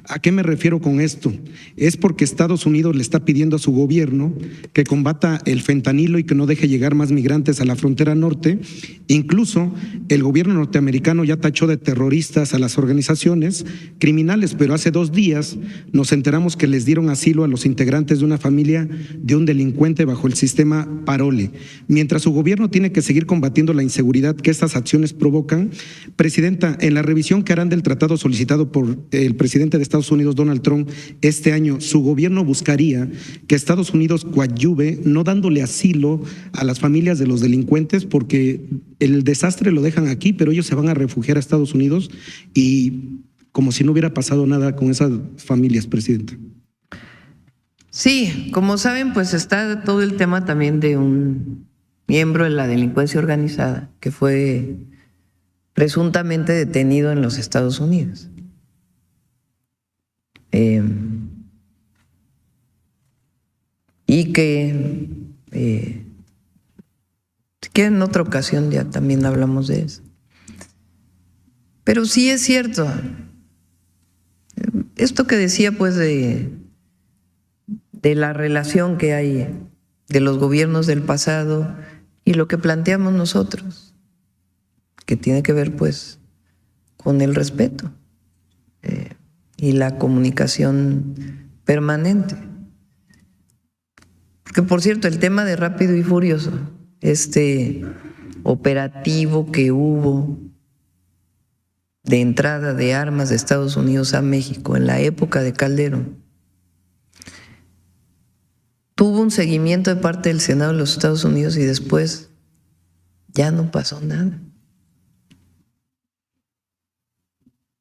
¿A qué me refiero con esto? Es porque Estados Unidos le está pidiendo a su gobierno que combata el fentanilo y que no deje llegar más migrantes a la frontera norte. Incluso el gobierno norteamericano ya tachó de terroristas a las organizaciones criminales, pero hace 2 días nos enteramos que les dieron asilo a los integrantes de una familia de un delincuente bajo el sistema Parole. Mientras su gobierno tiene que seguir combatiendo la inseguridad que estas acciones provocan, presidenta, en la revisión que harán del tratado solicitado por el presidente de Estados Unidos, Donald Trump, este año, su gobierno buscaría que Estados Unidos coadyuve, no dándole asilo a las familias de los delincuentes, porque el desastre lo dejan aquí, pero ellos se van a refugiar a Estados Unidos y como si no hubiera pasado nada con esas familias, presidenta. Sí, como saben, pues está todo el tema también de un miembro de la delincuencia organizada que fue presuntamente detenido en los Estados Unidos. Y que en otra ocasión ya también hablamos de eso. Pero sí es cierto, esto que decía pues de la relación que hay de los gobiernos del pasado y lo que planteamos nosotros, que tiene que ver pues con el respeto. y la comunicación permanente. Porque, por cierto, el tema de Rápido y Furioso, este operativo que hubo de entrada de armas de Estados Unidos a México en la época de Calderón, tuvo un seguimiento de parte del Senado de los Estados Unidos y después ya no pasó nada.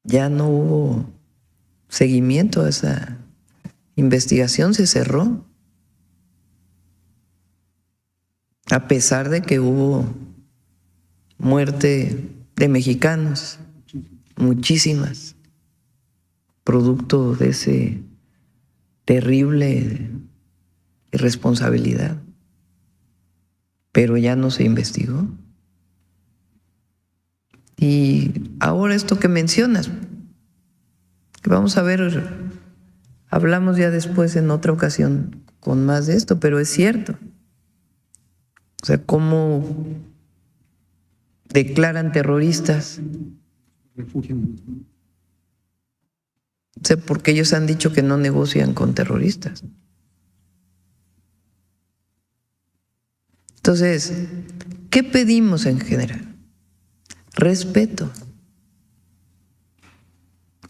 Ya no hubo seguimiento a esa investigación, se cerró. A pesar de que hubo muerte de mexicanos, muchísimas, producto de ese terrible irresponsabilidad, pero ya no se investigó. Y ahora esto que mencionas, que vamos a ver, hablamos ya después en otra ocasión con más de esto, pero es cierto. O sea, cómo declaran terroristas. O sea, porque ellos han dicho que no negocian con terroristas. Entonces, ¿qué pedimos en general? Respeto,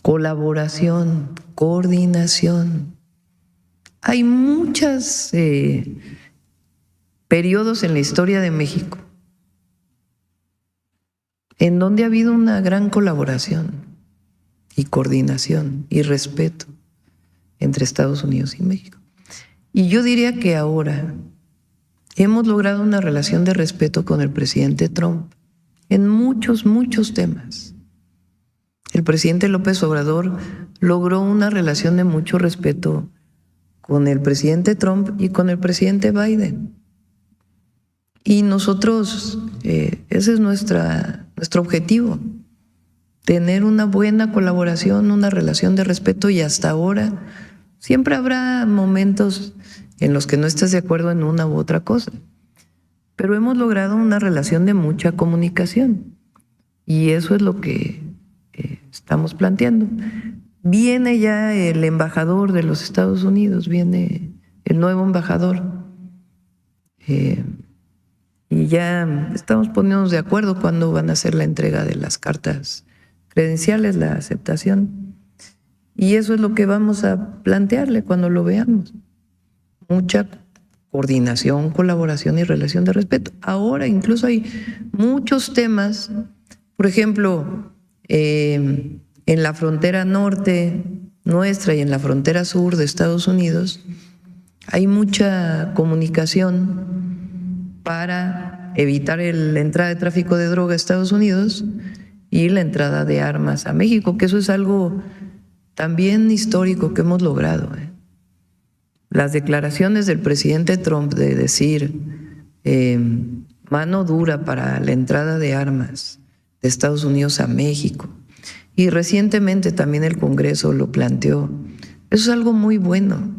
colaboración, coordinación. Hay muchas periodos en la historia de México en donde ha habido una gran colaboración y coordinación y respeto entre Estados Unidos y México. Y yo diría que ahora hemos logrado una relación de respeto con el presidente Trump en muchos temas. El presidente López Obrador logró una relación de mucho respeto con el presidente Trump y con el presidente Biden. Y nosotros, ese es nuestro objetivo, tener una buena colaboración, una relación de respeto, y hasta ahora siempre habrá momentos en los que no estés de acuerdo en una u otra cosa, pero hemos logrado una relación de mucha comunicación y eso es lo que estamos planteando. Viene ya el embajador de los Estados Unidos, viene el nuevo embajador. Y ya estamos poniéndonos de acuerdo cuándo van a hacer la entrega de las cartas credenciales, la aceptación. Y eso es lo que vamos a plantearle cuando lo veamos. Mucha coordinación, colaboración y relación de respeto. Ahora incluso hay muchos temas, por ejemplo, en la frontera norte nuestra y en la frontera sur de Estados Unidos, hay mucha comunicación para evitar la entrada de tráfico de droga a Estados Unidos y la entrada de armas a México, que eso es algo también histórico que hemos logrado. Las declaraciones del presidente Trump de decir mano dura para la entrada de armas de Estados Unidos a México, y recientemente también el Congreso lo planteó, eso es algo muy bueno.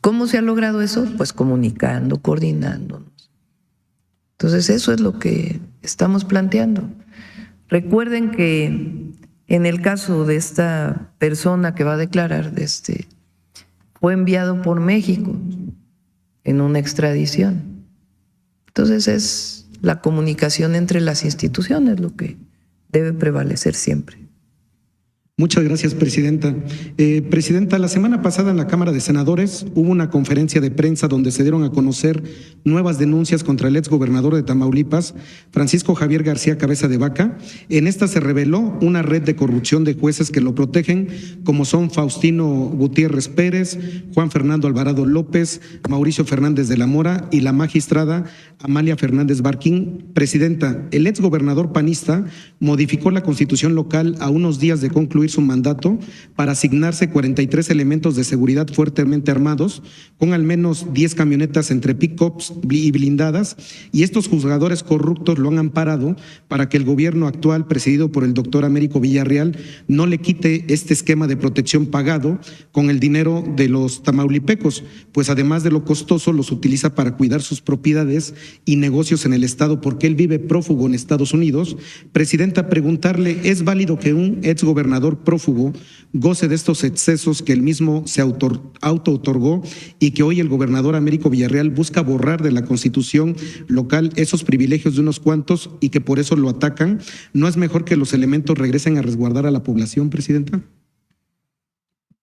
¿Cómo se ha logrado eso? Pues comunicando, coordinándonos. Entonces eso es lo que estamos planteando. Recuerden que en el caso de esta persona que va a declarar, fue enviado por México en una extradición. Entonces es la comunicación entre las instituciones lo que debe prevalecer siempre. Muchas gracias, Presidenta. Presidenta, la semana pasada en la Cámara de Senadores hubo una conferencia de prensa donde se dieron a conocer nuevas denuncias contra el exgobernador de Tamaulipas, Francisco Javier García Cabeza de Vaca. En esta se reveló una red de corrupción de jueces que lo protegen, como son Faustino Gutiérrez Pérez, Juan Fernando Alvarado López, Mauricio Fernández de la Mora y la magistrada Amalia Fernández Barquín. Presidenta, el exgobernador panista modificó la Constitución local a unos días de concluir su mandato para asignarse 43 elementos de seguridad fuertemente armados, con al menos 10 camionetas entre pick-ups y blindadas, y estos juzgadores corruptos lo han amparado para que el gobierno actual, presidido por el doctor Américo Villarreal, no le quite este esquema de protección pagado con el dinero de los tamaulipecos, pues además de lo costoso los utiliza para cuidar sus propiedades y negocios en el estado, porque él vive prófugo en Estados Unidos. Presidenta, preguntarle, ¿es válido que un exgobernador prófugo goce de estos excesos que él mismo se auto-otorgó y que hoy el gobernador Américo Villarreal busca borrar de la Constitución local esos privilegios de unos cuantos y que por eso lo atacan? ¿No es mejor que los elementos regresen a resguardar a la población, presidenta?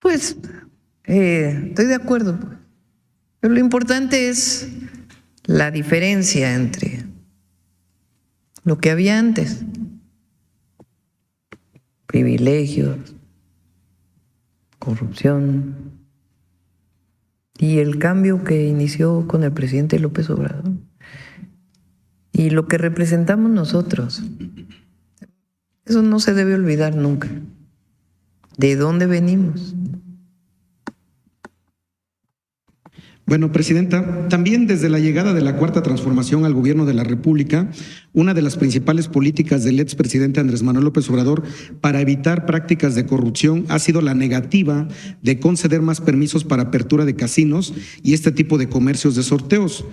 Pues estoy de acuerdo, pero lo importante es la diferencia entre lo que había antes, privilegios, corrupción, y el cambio que inició con el presidente López Obrador y lo que representamos nosotros. Eso no se debe olvidar nunca. ¿De dónde venimos? Bueno, presidenta, también desde la llegada de la Cuarta Transformación al gobierno de la República, una de las principales políticas del expresidente Andrés Manuel López Obrador para evitar prácticas de corrupción ha sido la negativa de conceder más permisos para apertura de casinos y este tipo de comercios de sorteos.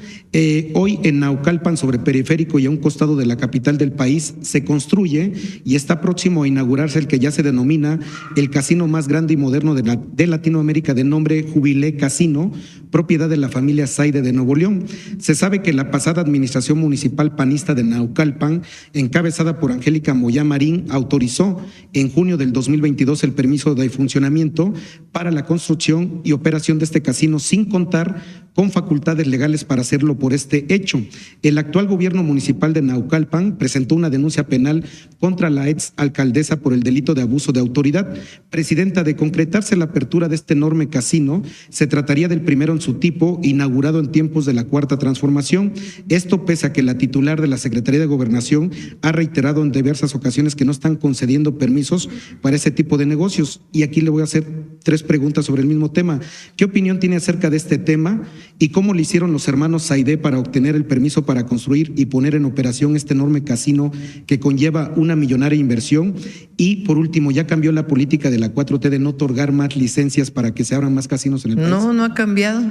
Hoy en Naucalpan, sobre Periférico y a un costado de la capital del país, se construye y está próximo a inaugurarse el que ya se denomina el casino más grande y moderno de Latinoamérica, de nombre Jubilé Casino, propiedad de la familia Saide de Nuevo León. Se sabe que la pasada administración municipal panista de Naucalpan, encabezada por Angélica Moyá Marín, autorizó en junio del 2022 el permiso de funcionamiento para la construcción y operación de este casino sin contar con facultades legales para hacerlo por este hecho. El actual gobierno municipal de Naucalpan presentó una denuncia penal contra la ex alcaldesa por el delito de abuso de autoridad. Presidenta, de concretarse la apertura de este enorme casino, se trataría del primero en su tipo, inaugurado en tiempos de la Cuarta Transformación. Esto pese a que la titular de la Secretaría de Gobernación ha reiterado en diversas ocasiones que no están concediendo permisos para ese tipo de negocios. Y aquí le voy a hacer 3 preguntas sobre el mismo tema. ¿Qué opinión tiene acerca de este tema y cómo le hicieron los hermanos Saide para obtener el permiso para construir y poner en operación este enorme casino que conlleva una millonaria inversión? Y por último, ¿ya cambió la política de la 4T de no otorgar más licencias para que se abran más casinos en el país? No, no ha cambiado.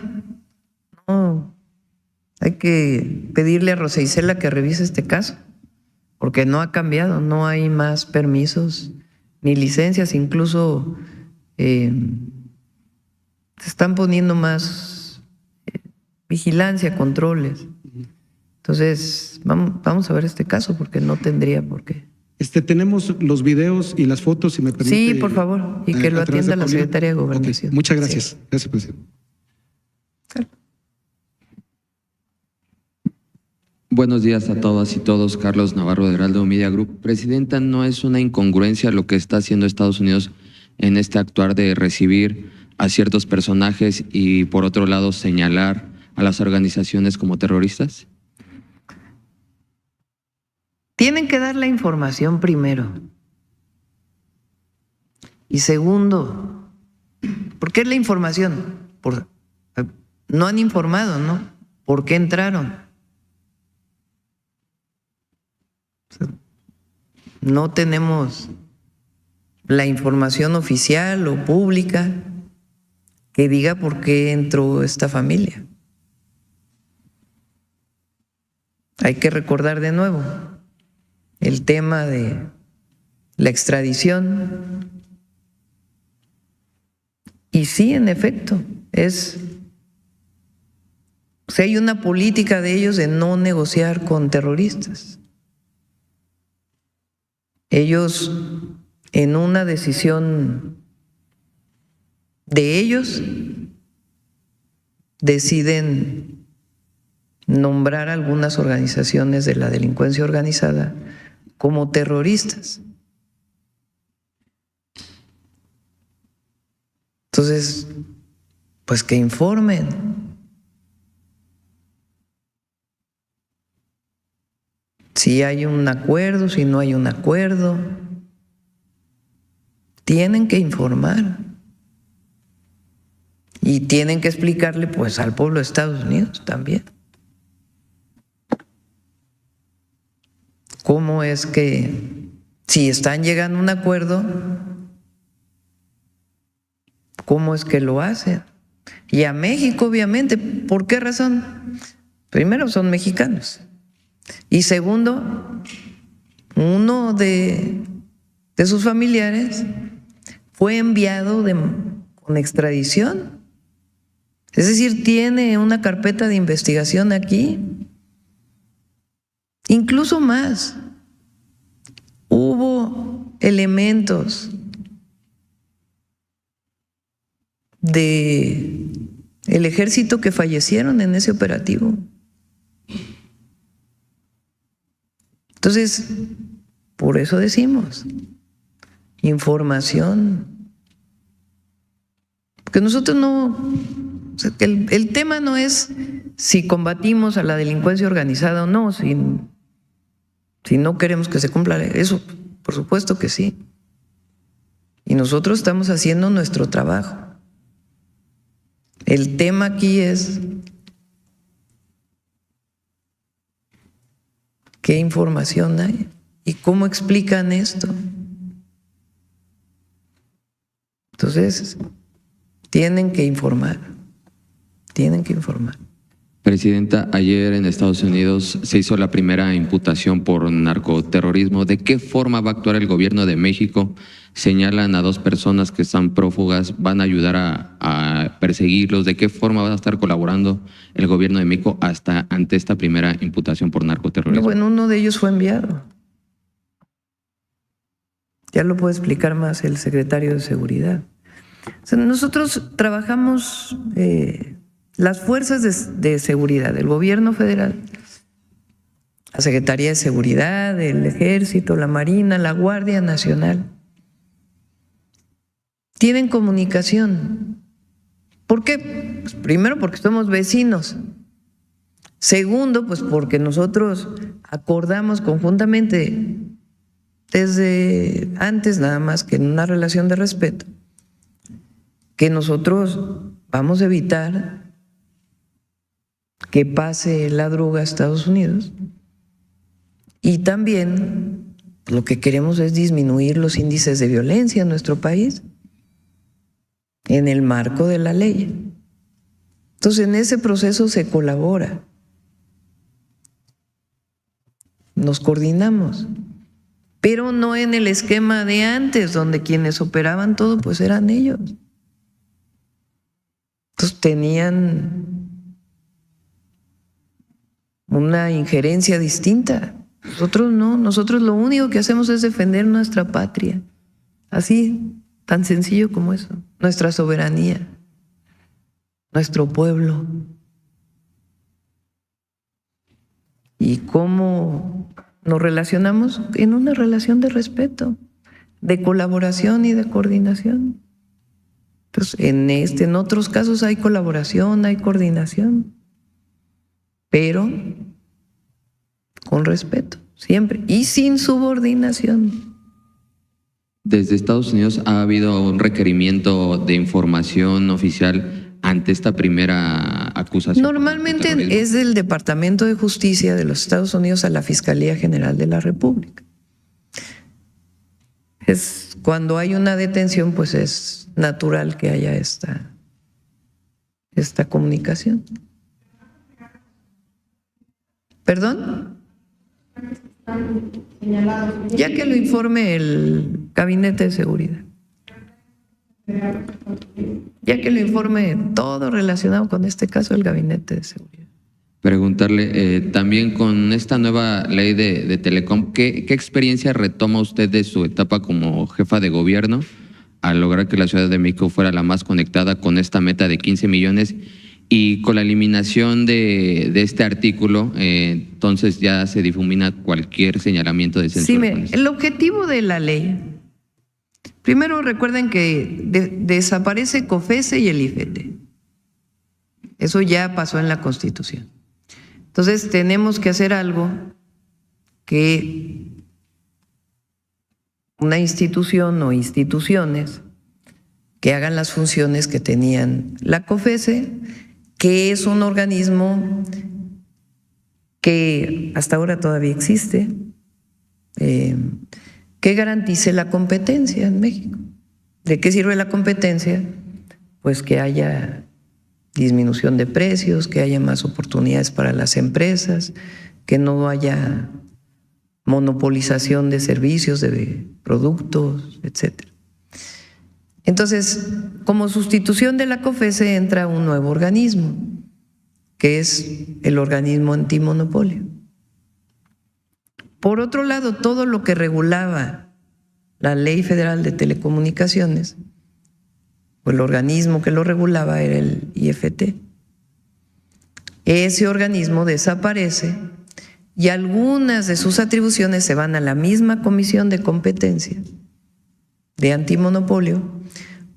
No. Hay que pedirle a Rosa Isela que revise este caso, porque no ha cambiado, no hay más permisos ni licencias, incluso se están poniendo más vigilancia, controles. Entonces, vamos a ver este caso, porque no tendría por qué. Tenemos los videos y las fotos, si me permite. Sí, por favor, y que lo atienda la Secretaría de Gobernación. Okay. Muchas gracias. Sí. Gracias, presidente. Claro. Buenos días a todas y todos. Carlos Navarro de Heraldo Media Group. Presidenta, ¿no es una incongruencia lo que está haciendo Estados Unidos en este actuar de recibir a ciertos personajes y, por otro lado, señalar a las organizaciones como terroristas? Tienen que dar la información primero. Y segundo, ¿por qué la información? No han informado, ¿no? ¿Por qué entraron? No tenemos la información oficial o pública que diga por qué entró esta familia. Hay que recordar de nuevo el tema de la extradición. Y sí, en efecto, hay una política de ellos de no negociar con terroristas. Ellos, en una decisión de ellos, deciden nombrar algunas organizaciones de la delincuencia organizada como terroristas. Entonces, pues que informen. Si hay un acuerdo, si no hay un acuerdo, tienen que informar. Y tienen que explicarle, pues, al pueblo de Estados Unidos también. ¿Cómo es que, si están llegando a un acuerdo, cómo es que lo hacen? Y a México, obviamente, ¿por qué razón? Primero, son mexicanos. Y segundo, uno de sus familiares fue enviado con extradición. Es decir, tiene una carpeta de investigación aquí. Incluso más. Hubo elementos del ejército que fallecieron en ese operativo. Entonces, por eso decimos, información. Porque nosotros no, o sea, que el tema no es si combatimos a la delincuencia organizada o no, si no queremos que se cumpla eso, por supuesto que sí. Y nosotros estamos haciendo nuestro trabajo. El tema aquí es qué información hay y cómo explican esto. Entonces, tienen que informar. Presidenta, ayer en Estados Unidos se hizo la primera imputación por narcoterrorismo. ¿De qué forma va a actuar el gobierno de México? Señalan a 2 personas que están prófugas, van a ayudar a perseguirlos. ¿De qué forma va a estar colaborando el gobierno de México ante esta primera imputación por narcoterrorismo? Bueno, uno de ellos fue enviado. Ya lo puede explicar más el secretario de Seguridad. O sea, nosotros trabajamos las fuerzas de seguridad, el gobierno federal, la Secretaría de Seguridad, el Ejército, la Marina, la Guardia Nacional. Tienen comunicación. ¿Por qué? Pues primero, porque somos vecinos. Segundo, pues porque nosotros acordamos conjuntamente, desde antes nada más que en una relación de respeto, que nosotros vamos a evitar que pase la droga a Estados Unidos y también lo que queremos es disminuir los índices de violencia en nuestro país en el marco de la ley. Entonces, en ese proceso se colabora. Nos coordinamos, pero no en el esquema de antes, donde quienes operaban todo pues eran ellos. Entonces tenían una injerencia distinta. Nosotros no, nosotros lo único que hacemos es defender nuestra patria. Así, tan sencillo como eso. Nuestra soberanía, nuestro pueblo. ¿Y cómo nos relacionamos? En una relación de respeto, de colaboración y de coordinación. Entonces, en otros casos hay colaboración, hay coordinación, pero con respeto, siempre, y sin subordinación. Desde Estados Unidos ha habido un requerimiento de información oficial ante esta primera acusación. Normalmente es del Departamento de Justicia de los Estados Unidos a la Fiscalía General de la República. Es cuando hay una detención, pues es natural que haya esta comunicación. ¿Perdón? Ya que lo informe el Gabinete de Seguridad. Ya que lo informe todo relacionado con este caso el Gabinete de Seguridad. Preguntarle, también con esta nueva ley de Telecom, ¿qué experiencia retoma usted de su etapa como jefa de gobierno al lograr que la Ciudad de México fuera la más conectada con esta meta de 15 millones? Y con la eliminación de este artículo, entonces ya se difumina cualquier señalamiento de censura. Sí, miren, el objetivo de la ley, primero recuerden que desaparece COFESE y el IFETE. Eso ya pasó en la Constitución. Entonces tenemos que hacer algo que una institución o instituciones que hagan las funciones que tenían la COFESE, que es un organismo que hasta ahora todavía existe, que garantice la competencia en México. ¿De qué sirve la competencia? Pues que haya disminución de precios, que haya más oportunidades para las empresas, que no haya monopolización de servicios, de productos, etc. Entonces, como sustitución de la COFESE entra un nuevo organismo, que es el organismo antimonopolio. Por otro lado, todo lo que regulaba la Ley Federal de Telecomunicaciones, pues el organismo que lo regulaba era el IFT. Ese organismo desaparece y algunas de sus atribuciones se van a la misma Comisión de Competencia de Antimonopolio,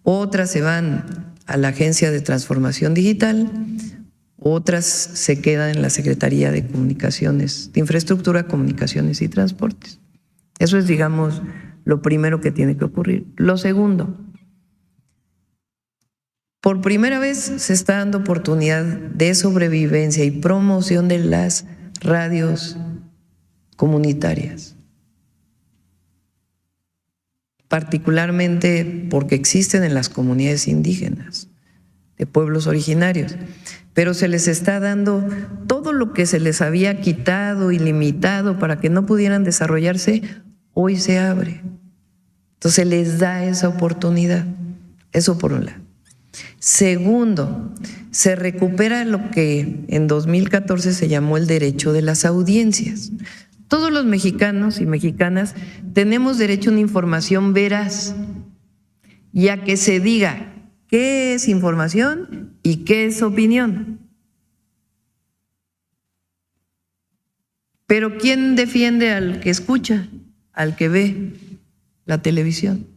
otras se van a la Agencia de Transformación Digital, otras se quedan en la Secretaría de Comunicaciones, de Infraestructura, Comunicaciones y Transportes. Eso es, digamos, lo primero que tiene que ocurrir. Lo segundo, por primera vez se está dando oportunidad de sobrevivencia y promoción de las radios comunitarias, particularmente porque existen en las comunidades indígenas, de pueblos originarios, pero se les está dando todo lo que se les había quitado y limitado para que no pudieran desarrollarse, hoy se abre. Entonces les da esa oportunidad. Eso por un lado. Segundo, se recupera lo que en 2014 se llamó el derecho de las audiencias. Todos los mexicanos y mexicanas tenemos derecho a una información veraz y a que se diga qué es información y qué es opinión. Pero ¿quién defiende al que escucha, al que ve la televisión?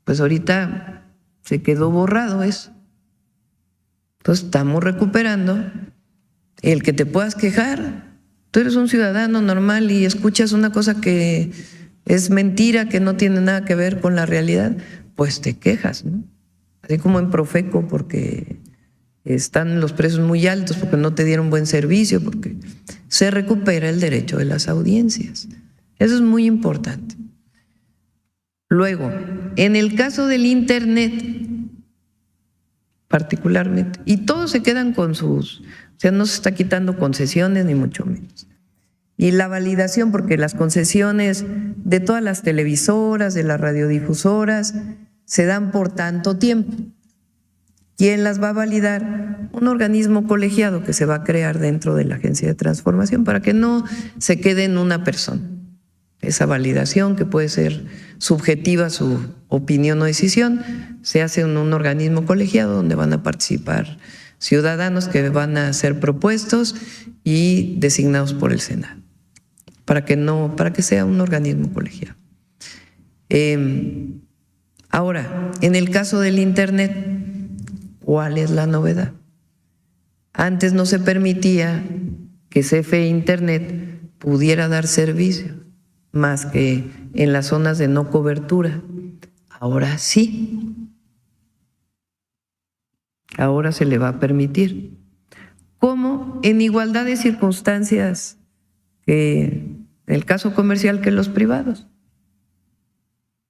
Pues ahorita se quedó borrado eso. Entonces estamos recuperando el que te puedas quejar. Tú eres un ciudadano normal y escuchas una cosa que es mentira, que no tiene nada que ver con la realidad, pues te quejas, ¿no? Así como en Profeco, porque están los precios muy altos, porque no te dieron buen servicio, porque se recupera el derecho de las audiencias. Eso es muy importante. Luego, en el caso del Internet, particularmente, y todos se quedan con sus, o sea, no se está quitando concesiones ni mucho menos. Y la validación, porque las concesiones de todas las televisoras, de las radiodifusoras, se dan por tanto tiempo. ¿Quién las va a validar? Un organismo colegiado que se va a crear dentro de la Agencia de Transformación para que no se quede en una persona. Esa validación, que puede ser subjetiva su opinión o decisión, se hace en un organismo colegiado donde van a participar ciudadanos que van a ser propuestos y designados por el Senado, para que sea un organismo colegiado. Ahora, en el caso del Internet, ¿cuál es la novedad? Antes no se permitía que CFE Internet pudiera dar servicio más que en las zonas de no cobertura. Ahora sí. Ahora se le va a permitir. ¿Cómo? En igualdad de circunstancias que el caso comercial que los privados.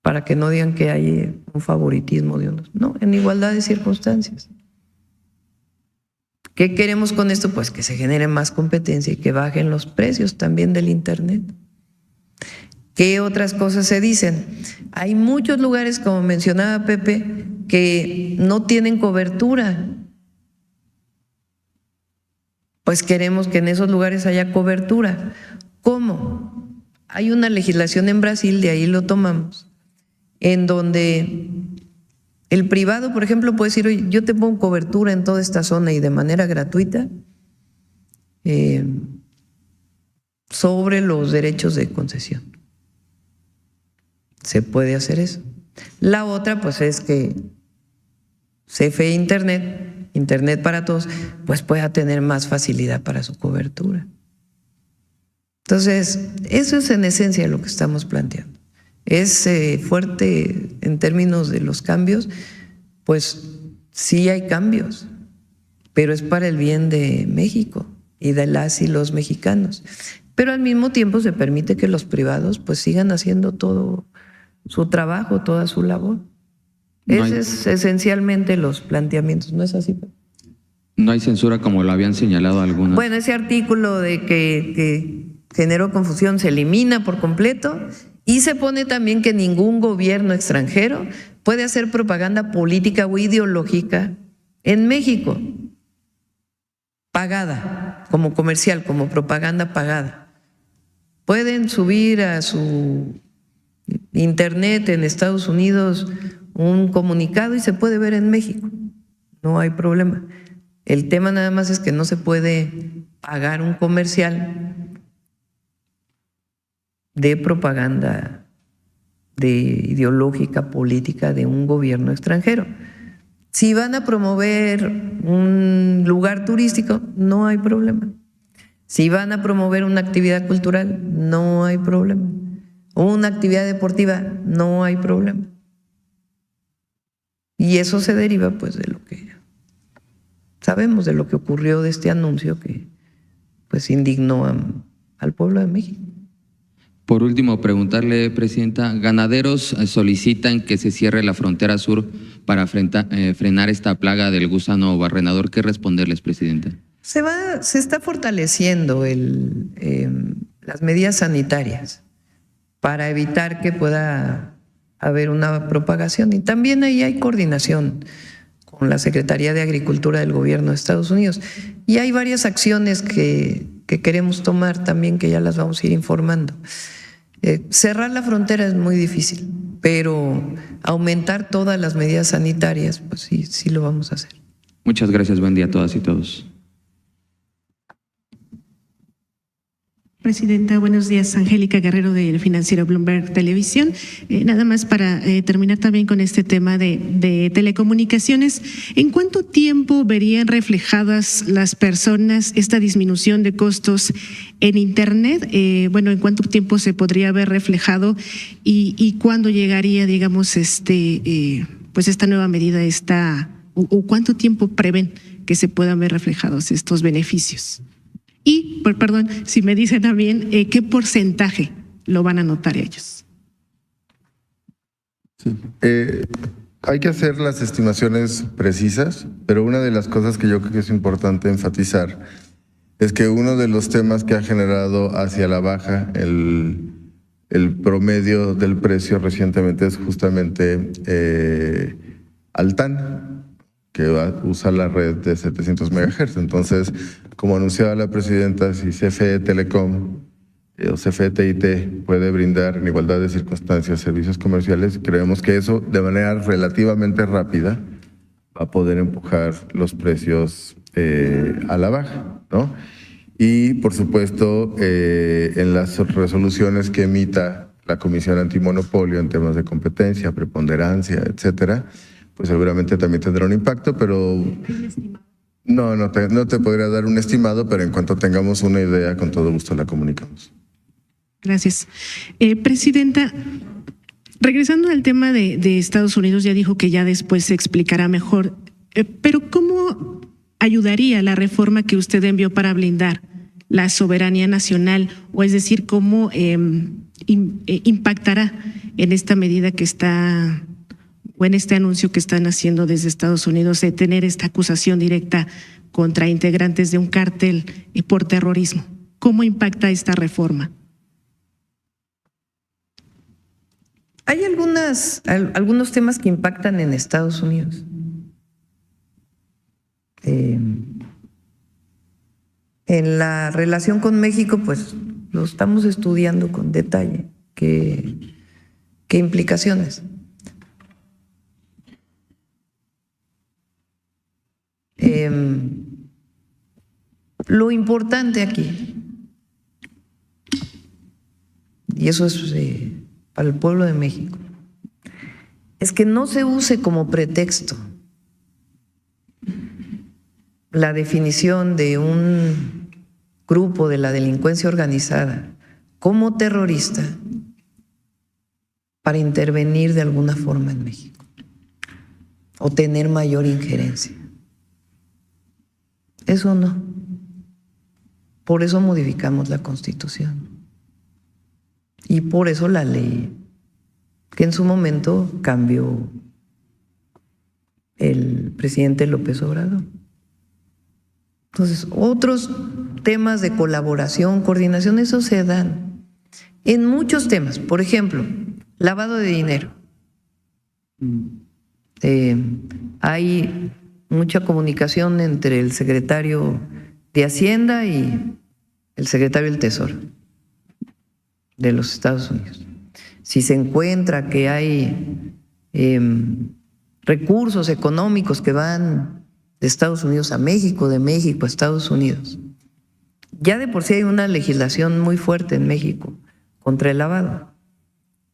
Para que no digan que hay un favoritismo de unos. No, en igualdad de circunstancias. ¿Qué queremos con esto? Pues que se genere más competencia y que bajen los precios también del Internet. ¿Qué otras cosas se dicen? Hay muchos lugares, como mencionaba Pepe, que no tienen cobertura. Pues queremos que en esos lugares haya cobertura. ¿Cómo? Hay una legislación en Brasil, de ahí lo tomamos, en donde el privado, por ejemplo, puede decir: oye, yo te pongo cobertura en toda esta zona y de manera gratuita sobre los derechos de concesión. Se puede hacer eso. La otra, pues, es que CFE Internet, Internet para todos, pues pueda tener más facilidad para su cobertura. Entonces, eso es en esencia lo que estamos planteando. Es fuerte en términos de los cambios, pues sí hay cambios, pero es para el bien de México y de las y los mexicanos. Pero al mismo tiempo se permite que los privados pues sigan haciendo todo su trabajo, toda su labor. Ese es esencialmente los planteamientos, ¿no es así? No hay censura como lo habían señalado algunos. Bueno, ese artículo de que generó confusión se elimina por completo y se pone también que ningún gobierno extranjero puede hacer propaganda política o ideológica en México, pagada, como comercial, como propaganda pagada. Pueden subir a su internet en Estados Unidos un comunicado y se puede ver en México. No hay problema. El tema nada más es que no se puede pagar un comercial de propaganda ideológica, política de un gobierno extranjero. Si van a promover un lugar turístico, no hay problema. Si van a promover una actividad cultural, no hay problema. Una actividad deportiva, no hay problema. Y eso se deriva pues de lo que sabemos, de lo que ocurrió de este anuncio que pues indignó al pueblo de México. Por último, preguntarle, Presidenta, ganaderos solicitan que se cierre la frontera sur para frenar esta plaga del gusano barrenador. ¿Qué responderles, Presidenta? Se está fortaleciendo las medidas sanitarias para evitar que pueda haber una propagación. Y también ahí hay coordinación con la Secretaría de Agricultura del Gobierno de Estados Unidos. Y hay varias acciones que queremos tomar también, que ya las vamos a ir informando. Cerrar la frontera es muy difícil, pero aumentar todas las medidas sanitarias, pues sí lo vamos a hacer. Muchas gracias. Buen día a todas y todos. Presidenta, buenos días. Angélica Guerrero del financiero Bloomberg Televisión. Nada más para terminar también con este tema de telecomunicaciones. ¿En cuánto tiempo verían reflejadas las personas esta disminución de costos en Internet? Bueno, ¿en cuánto tiempo se podría ver reflejado y cuándo llegaría, digamos, pues esta nueva medida, o cuánto tiempo prevén que se puedan ver reflejados estos beneficios? Y, perdón, si me dicen también, ¿qué porcentaje lo van a notar ellos? Sí. Hay que hacer las estimaciones precisas, pero una de las cosas que yo creo que es importante enfatizar es que uno de los temas que ha generado hacia la baja el promedio del precio recientemente es justamente Altán, que usa la red de 700 MHz. Entonces, como anunciaba la presidenta, si CFE Telecom o CFE TIT puede brindar en igualdad de circunstancias servicios comerciales, creemos que eso de manera relativamente rápida va a poder empujar los precios a la baja, ¿no? Y, por supuesto, en las resoluciones que emita la Comisión Antimonopolio en temas de competencia, preponderancia, etcétera, pues seguramente también tendrá un impacto, pero no te podría dar un estimado, pero en cuanto tengamos una idea, con todo gusto la comunicamos. Gracias. Presidenta, regresando al tema de Estados Unidos, ya dijo que ya después se explicará mejor, pero ¿cómo ayudaría la reforma que usted envió para blindar la soberanía nacional? O es decir, ¿cómo impactará en esta medida que está, o en este anuncio que están haciendo desde Estados Unidos de tener esta acusación directa contra integrantes de un cártel por terrorismo? ¿Cómo impacta esta reforma? Hay algunos temas que impactan en Estados Unidos. En la relación con México, pues lo estamos estudiando con detalle. ¿Qué implicaciones? Lo importante aquí, y eso es para el pueblo de México, es que no se use como pretexto la definición de un grupo de la delincuencia organizada como terrorista para intervenir de alguna forma en México o tener mayor injerencia. Eso no. Por eso modificamos la Constitución. Y por eso la ley que en su momento cambió el presidente López Obrador. Entonces, otros temas de colaboración, coordinación, eso se dan en muchos temas. Por ejemplo, lavado de dinero. Hay mucha comunicación entre el secretario de Hacienda y el secretario del Tesoro de los Estados Unidos. Si se encuentra que hay recursos económicos que van de Estados Unidos a México, de México a Estados Unidos, ya de por sí hay una legislación muy fuerte en México contra el lavado,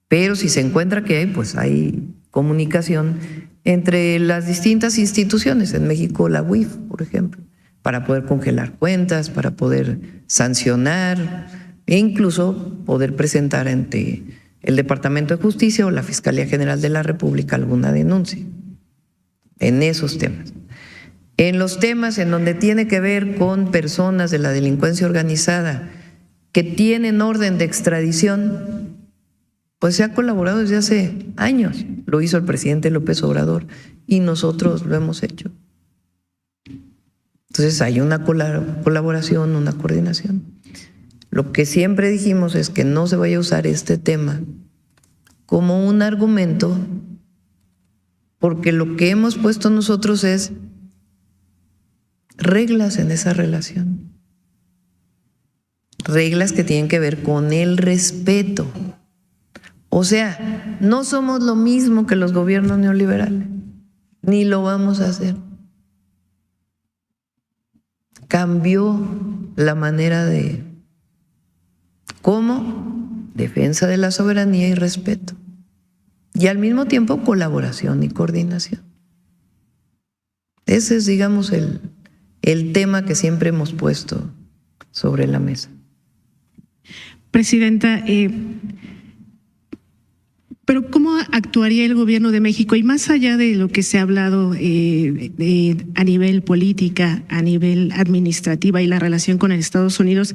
pero si se encuentra que hay, pues hay comunicación entre las distintas instituciones, en México la UIF, por ejemplo, para poder congelar cuentas, para poder sancionar e incluso poder presentar ante el Departamento de Justicia o la Fiscalía General de la República alguna denuncia en esos temas. En los temas en donde tiene que ver con personas de la delincuencia organizada que tienen orden de extradición, pues se ha colaborado desde hace años. Lo hizo el presidente López Obrador y nosotros lo hemos hecho. Entonces hay una colaboración, una coordinación. Lo que siempre dijimos es que no se vaya a usar este tema como un argumento, porque lo que hemos puesto nosotros es reglas en esa relación. Reglas que tienen que ver con el respeto. O sea, no somos lo mismo que los gobiernos neoliberales, ni lo vamos a hacer. Cambió la manera de cómo defensa de la soberanía y respeto, y al mismo tiempo colaboración y coordinación. Ese es, digamos, el tema que siempre hemos puesto sobre la mesa. Presidenta, pero ¿cómo actuaría el gobierno de México? Y más allá de lo que se ha hablado a nivel política, a nivel administrativa y la relación con Estados Unidos,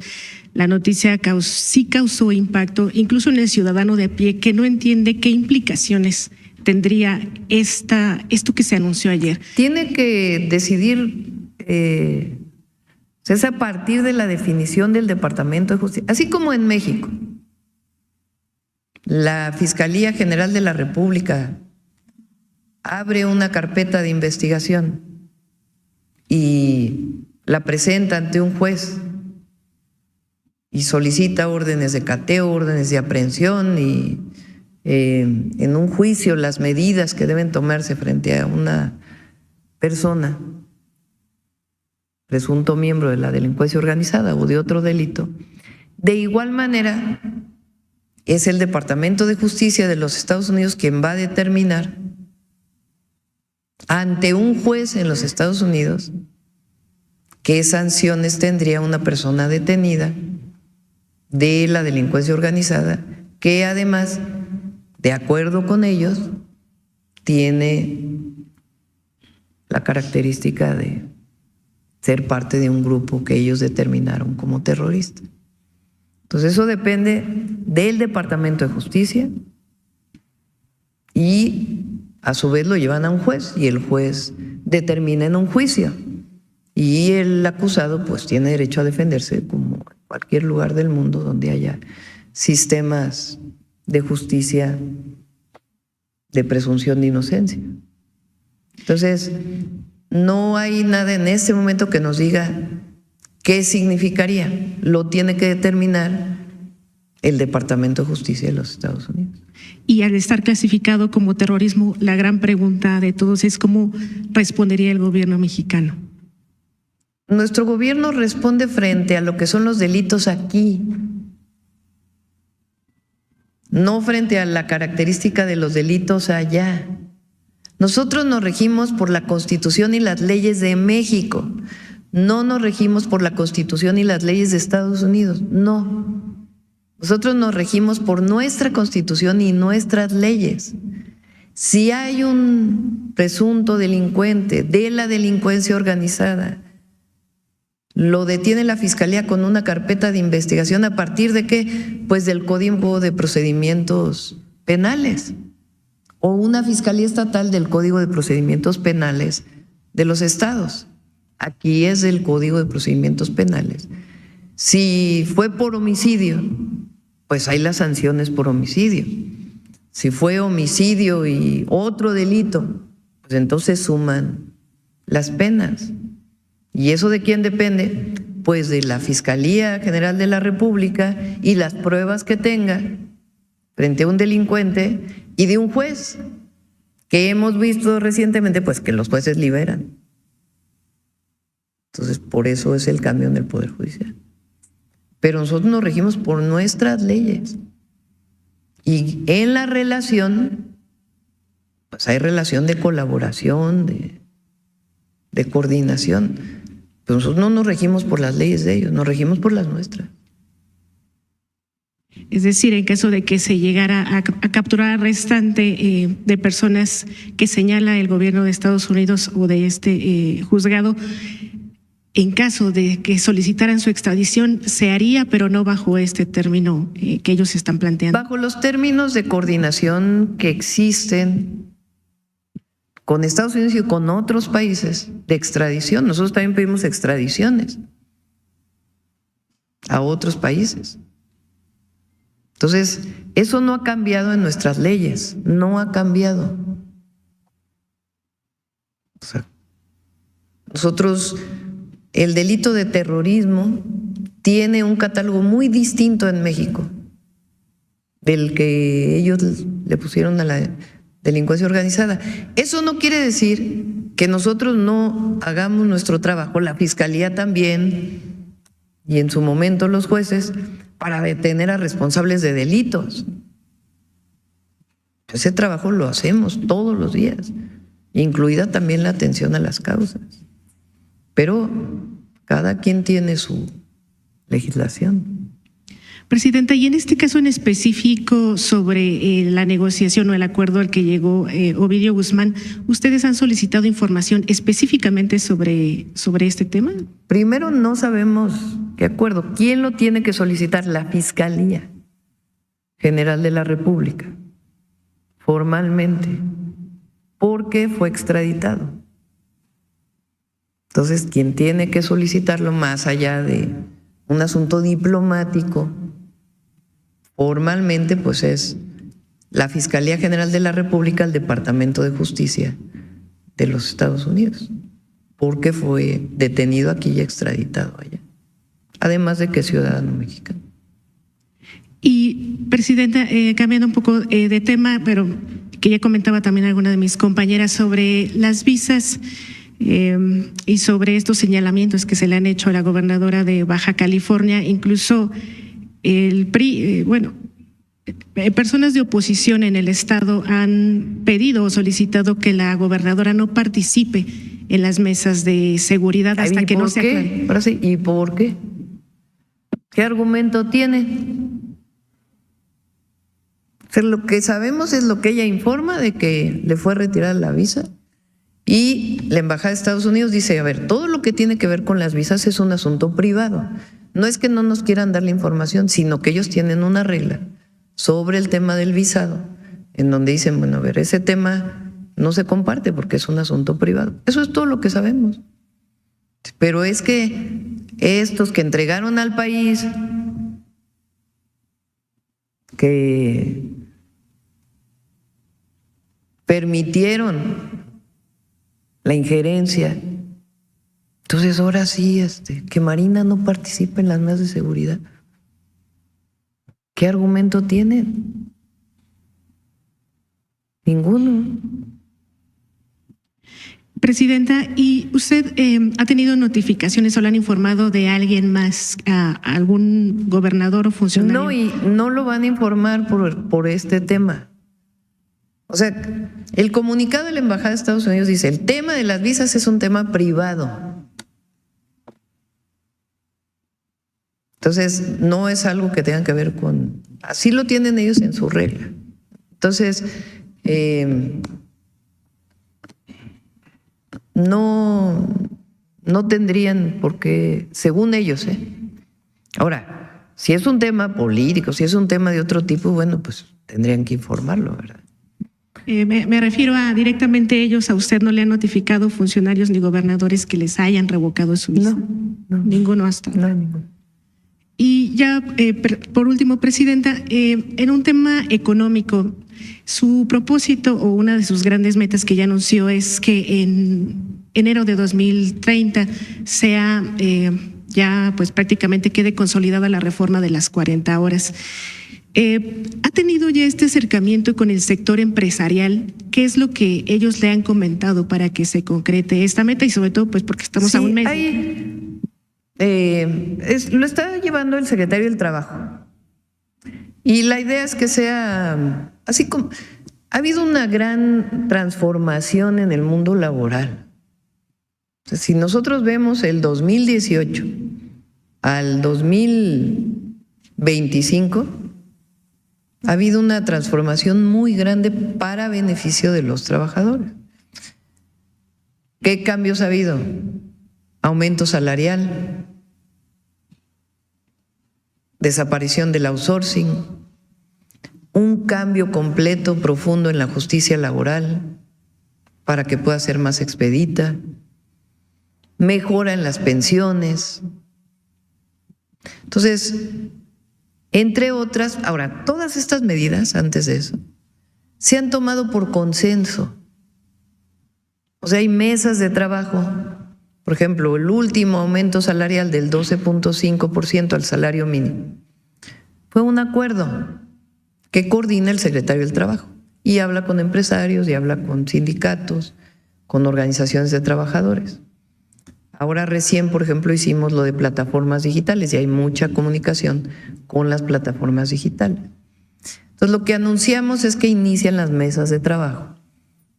la noticia sí causó impacto, incluso en el ciudadano de a pie, que no entiende qué implicaciones tendría esto que se anunció ayer. Tiene que decidir, es a partir de la definición del Departamento de Justicia, así como en México. La Fiscalía General de la República abre una carpeta de investigación y la presenta ante un juez y solicita órdenes de cateo, órdenes de aprehensión y en un juicio las medidas que deben tomarse frente a una persona, presunto miembro de la delincuencia organizada o de otro delito. De igual manera, es el Departamento de Justicia de los Estados Unidos quien va a determinar ante un juez en los Estados Unidos qué sanciones tendría una persona detenida de la delincuencia organizada, que además, de acuerdo con ellos, tiene la característica de ser parte de un grupo que ellos determinaron como terrorista. Entonces eso depende del Departamento de Justicia y a su vez lo llevan a un juez y el juez determina en un juicio y el acusado pues tiene derecho a defenderse como en cualquier lugar del mundo donde haya sistemas de justicia de presunción de inocencia. Entonces no hay nada en este momento que nos diga ¿qué significaría? Lo tiene que determinar el Departamento de Justicia de los Estados Unidos. Y al estar clasificado como terrorismo, la gran pregunta de todos es ¿cómo respondería el gobierno mexicano? Nuestro gobierno responde frente a lo que son los delitos aquí, no frente a la característica de los delitos allá. Nosotros nos regimos por la Constitución y las leyes de México. No nos regimos por la Constitución y las leyes de Estados Unidos, no. Nosotros nos regimos por nuestra Constitución y nuestras leyes. Si hay un presunto delincuente de la delincuencia organizada, lo detiene la Fiscalía con una carpeta de investigación ¿a partir de qué? Pues del Código de Procedimientos Penales o una Fiscalía Estatal del Código de Procedimientos Penales de los estados. Aquí es el Código de Procedimientos Penales. Si fue por homicidio, pues hay las sanciones por homicidio. Si fue homicidio y otro delito, pues entonces suman las penas. ¿Y eso de quién depende? Pues de la Fiscalía General de la República y las pruebas que tenga frente a un delincuente y de un juez, que hemos visto recientemente pues que los jueces liberan. Entonces, por eso es el cambio en el Poder Judicial. Pero nosotros nos regimos por nuestras leyes. Y en la relación, pues hay relación de colaboración, de coordinación. Pero nosotros no nos regimos por las leyes de ellos, nos regimos por las nuestras. Es decir, en caso de que se llegara a capturar al restante de personas que señala el gobierno de Estados Unidos o de este juzgado, en caso de que solicitaran su extradición, se haría, pero no bajo este término que ellos están planteando. Bajo los términos de coordinación que existen con Estados Unidos y con otros países de extradición. Nosotros también pedimos extradiciones a otros países. Entonces, eso no ha cambiado en nuestras leyes, no ha cambiado. O sea, nosotros, el delito de terrorismo tiene un catálogo muy distinto en México del que ellos le pusieron a la delincuencia organizada. Eso no quiere decir que nosotros no hagamos nuestro trabajo, la Fiscalía también, y en su momento los jueces, para detener a responsables de delitos. Ese trabajo lo hacemos todos los días, incluida también la atención a las causas. Pero cada quien tiene su legislación. Presidenta, y en este caso en específico sobre la negociación o el acuerdo al que llegó Ovidio Guzmán, ¿ustedes han solicitado información específicamente sobre este tema? Primero, no sabemos qué acuerdo. ¿Quién lo tiene que solicitar? La Fiscalía General de la República, formalmente, porque fue extraditado. Entonces, quien tiene que solicitarlo más allá de un asunto diplomático, formalmente, pues es la Fiscalía General de la República, el Departamento de Justicia de los Estados Unidos, porque fue detenido aquí y extraditado allá, además de que es ciudadano mexicano. Y, Presidenta, cambiando un poco de tema, pero que ya comentaba también alguna de mis compañeras sobre las visas y sobre estos señalamientos que se le han hecho a la gobernadora de Baja California, incluso el PRI, personas de oposición en el estado han pedido o solicitado que la gobernadora no participe en las mesas de seguridad hasta que no se aclare. Ahora sí, ¿y por qué? ¿Qué argumento tiene? O sea, lo que sabemos es lo que ella informa de que le fue retirada la visa, y la Embajada de Estados Unidos dice, a ver, todo lo que tiene que ver con las visas es un asunto privado. No es que no nos quieran dar la información, sino que ellos tienen una regla sobre el tema del visado, en donde dicen, bueno, a ver, ese tema no se comparte porque es un asunto privado. Eso es todo lo que sabemos. Pero es que estos que entregaron al país, que permitieron la injerencia, entonces ahora sí, que Marina no participe en las mesas de seguridad. ¿Qué argumento tienen? Ninguno. Presidenta, ¿y usted ha tenido notificaciones o le han informado de alguien más, a algún gobernador o funcionario? No, y no lo van a informar por este tema. O sea, el comunicado de la Embajada de Estados Unidos dice, el tema de las visas es un tema privado. Entonces, no es algo que tenga que ver con... Así lo tienen ellos en su regla. Entonces, no tendrían por qué, según ellos. Ahora, si es un tema político, si es un tema de otro tipo, bueno, pues tendrían que informarlo, ¿verdad? Me refiero a directamente ellos, a usted no le han notificado funcionarios ni gobernadores que les hayan revocado su visa. No. Ninguno hasta ahora. No, ninguno. Y ya, por último, Presidenta, en un tema económico, Su propósito o una de sus grandes metas que ya anunció es que en enero de 2030 sea ya pues prácticamente quede consolidada la reforma de las 40 horas. ¿Ha tenido ya este acercamiento con el sector empresarial? ¿Qué es lo que ellos le han comentado para que se concrete esta meta? Y sobre todo, pues porque estamos a un mes. Lo está llevando el secretario del Trabajo. Y la idea es que sea así como... Ha habido una gran transformación en el mundo laboral. O sea, si nosotros vemos el 2018 al 2025, ha habido una transformación muy grande para beneficio de los trabajadores. ¿Qué cambios ha habido? Aumento salarial, desaparición del outsourcing, un cambio completo, profundo en la justicia laboral para que pueda ser más expedita, mejora en las pensiones. Entonces, entre otras, ahora, todas estas medidas antes de eso se han tomado por consenso. O sea, hay mesas de trabajo. Por ejemplo, el último aumento salarial del 12.5% al salario mínimo fue un acuerdo que coordina el secretario del Trabajo y habla con empresarios y habla con sindicatos, con organizaciones de trabajadores. Ahora recién, por ejemplo, hicimos lo de plataformas digitales y hay mucha comunicación con las plataformas digitales. Entonces, lo que anunciamos es que inician las mesas de trabajo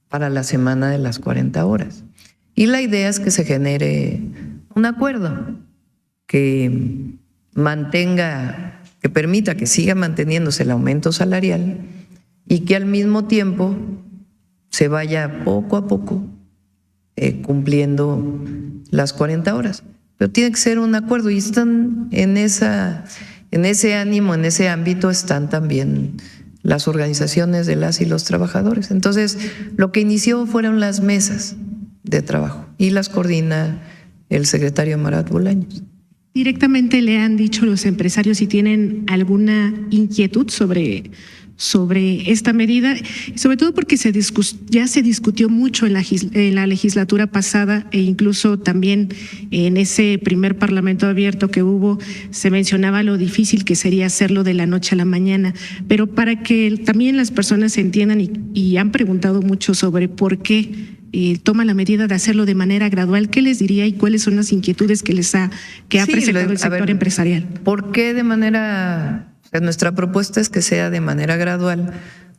para la semana de las 40 horas. Y la idea es que se genere un acuerdo que mantenga, que permita que siga manteniéndose el aumento salarial y que al mismo tiempo se vaya poco a poco cumpliendo las 40 horas. Pero tiene que ser un acuerdo y están en ese ánimo, en ese ámbito están también las organizaciones de las y los trabajadores. Entonces, lo que inició fueron las mesas de trabajo y las coordina el secretario Marat Bolaños. ¿Directamente le han dicho los empresarios si tienen alguna inquietud sobre esta medida? Sobre todo porque ya se discutió mucho en la legislatura pasada e incluso también en ese primer parlamento abierto que hubo, se mencionaba lo difícil que sería hacerlo de la noche a la mañana. Pero para que también las personas entiendan y han preguntado mucho sobre por qué toma la medida de hacerlo de manera gradual, ¿qué les diría y cuáles son las inquietudes que ha presentado el sector empresarial? ¿Por qué de manera... Nuestra propuesta es que sea de manera gradual,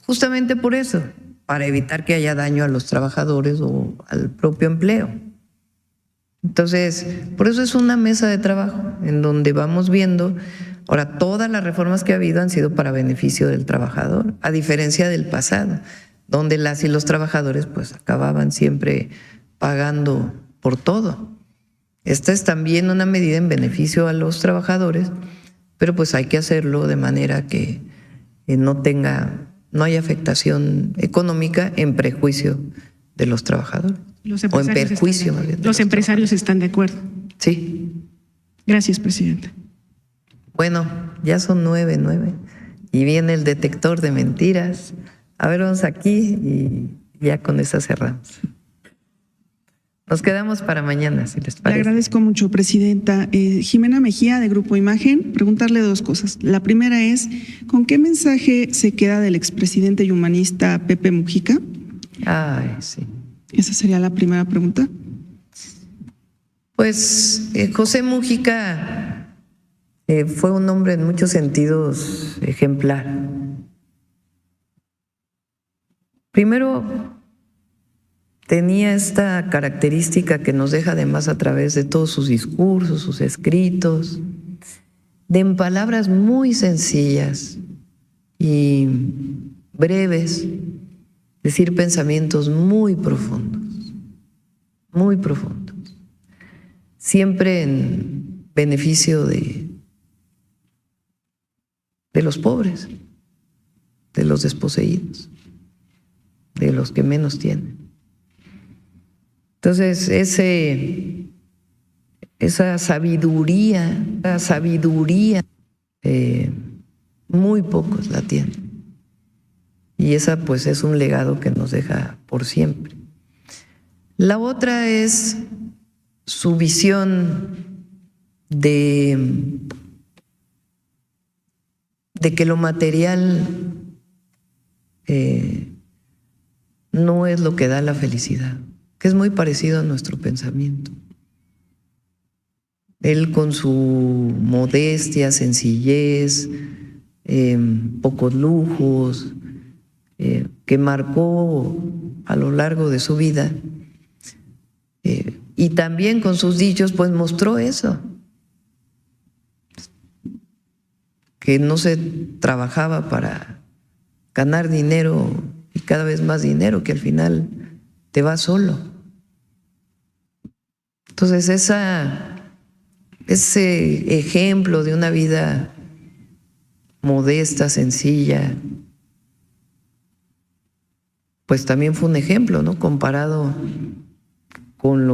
justamente por eso, para evitar que haya daño a los trabajadores o al propio empleo. Entonces, por eso es una mesa de trabajo en donde vamos viendo. Ahora, todas las reformas que ha habido han sido para beneficio del trabajador, a diferencia del pasado, donde las y los trabajadores pues acababan siempre pagando por todo. Esta es también una medida en beneficio a los trabajadores, pero pues hay que hacerlo de manera que no haya afectación económica en prejuicio de los trabajadores. O en perjuicio, más bien. Los empresarios están de acuerdo. Sí. Gracias, presidente. Bueno, ya son 9:09 y viene el detector de mentiras. A ver, vamos aquí y ya con esa cerramos. Nos quedamos para mañana, si les parece. Le agradezco mucho, presidenta. Jimena Mejía, de Grupo Imagen, preguntarle dos cosas. La primera es, ¿con qué mensaje se queda del expresidente y humanista Pepe Mujica? Ay, sí. Esa sería la primera pregunta. Pues José Mujica fue un hombre en muchos sentidos ejemplar. Primero, tenía esta característica que nos deja además a través de todos sus discursos, sus escritos, de en palabras muy sencillas y breves, decir pensamientos muy profundos, siempre en beneficio de los pobres, de los desposeídos, de los que menos tienen. Entonces, esa sabiduría, muy pocos la tienen. Y Y esa pues es un legado que nos deja por siempre. La otra es su visión de que lo material no es lo que da la felicidad, que es muy parecido a nuestro pensamiento. Él con su modestia, sencillez, pocos lujos, que marcó a lo largo de su vida, y también con sus dichos, pues mostró eso, que no se trabajaba para ganar dinero y cada vez más dinero, que al final te va solo. Entonces ese ejemplo de una vida modesta, sencilla, pues también fue un ejemplo, ¿no? Comparado con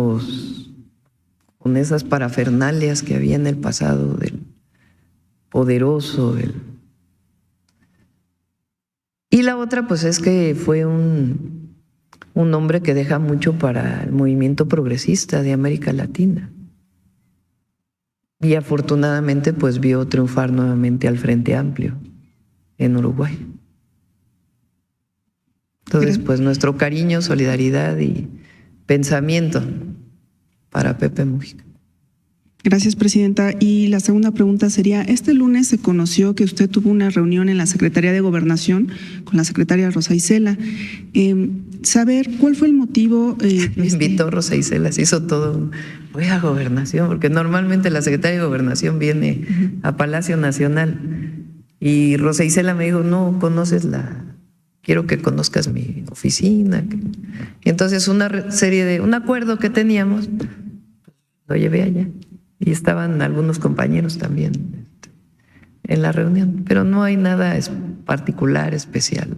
esas parafernalias que había en el pasado del poderoso. Y la otra, pues es que fue un hombre que deja mucho para el movimiento progresista de América Latina. Y afortunadamente, pues vio triunfar nuevamente al Frente Amplio en Uruguay. Entonces, pues nuestro cariño, solidaridad y pensamiento para Pepe Mujica. Gracias, presidenta. Y la segunda pregunta sería, este lunes se conoció que usted tuvo una reunión en la Secretaría de Gobernación con la secretaria Rosa Isela. Saber cuál fue el motivo. Me invitó Rosa Isela, se hizo todo. Voy a Gobernación, porque normalmente la secretaria de Gobernación viene a Palacio Nacional. Y Rosa Isela me dijo, no conoces quiero que conozcas mi oficina. Y entonces un acuerdo que teníamos, lo llevé allá. Y estaban algunos compañeros también en la reunión, pero no hay nada particular, especial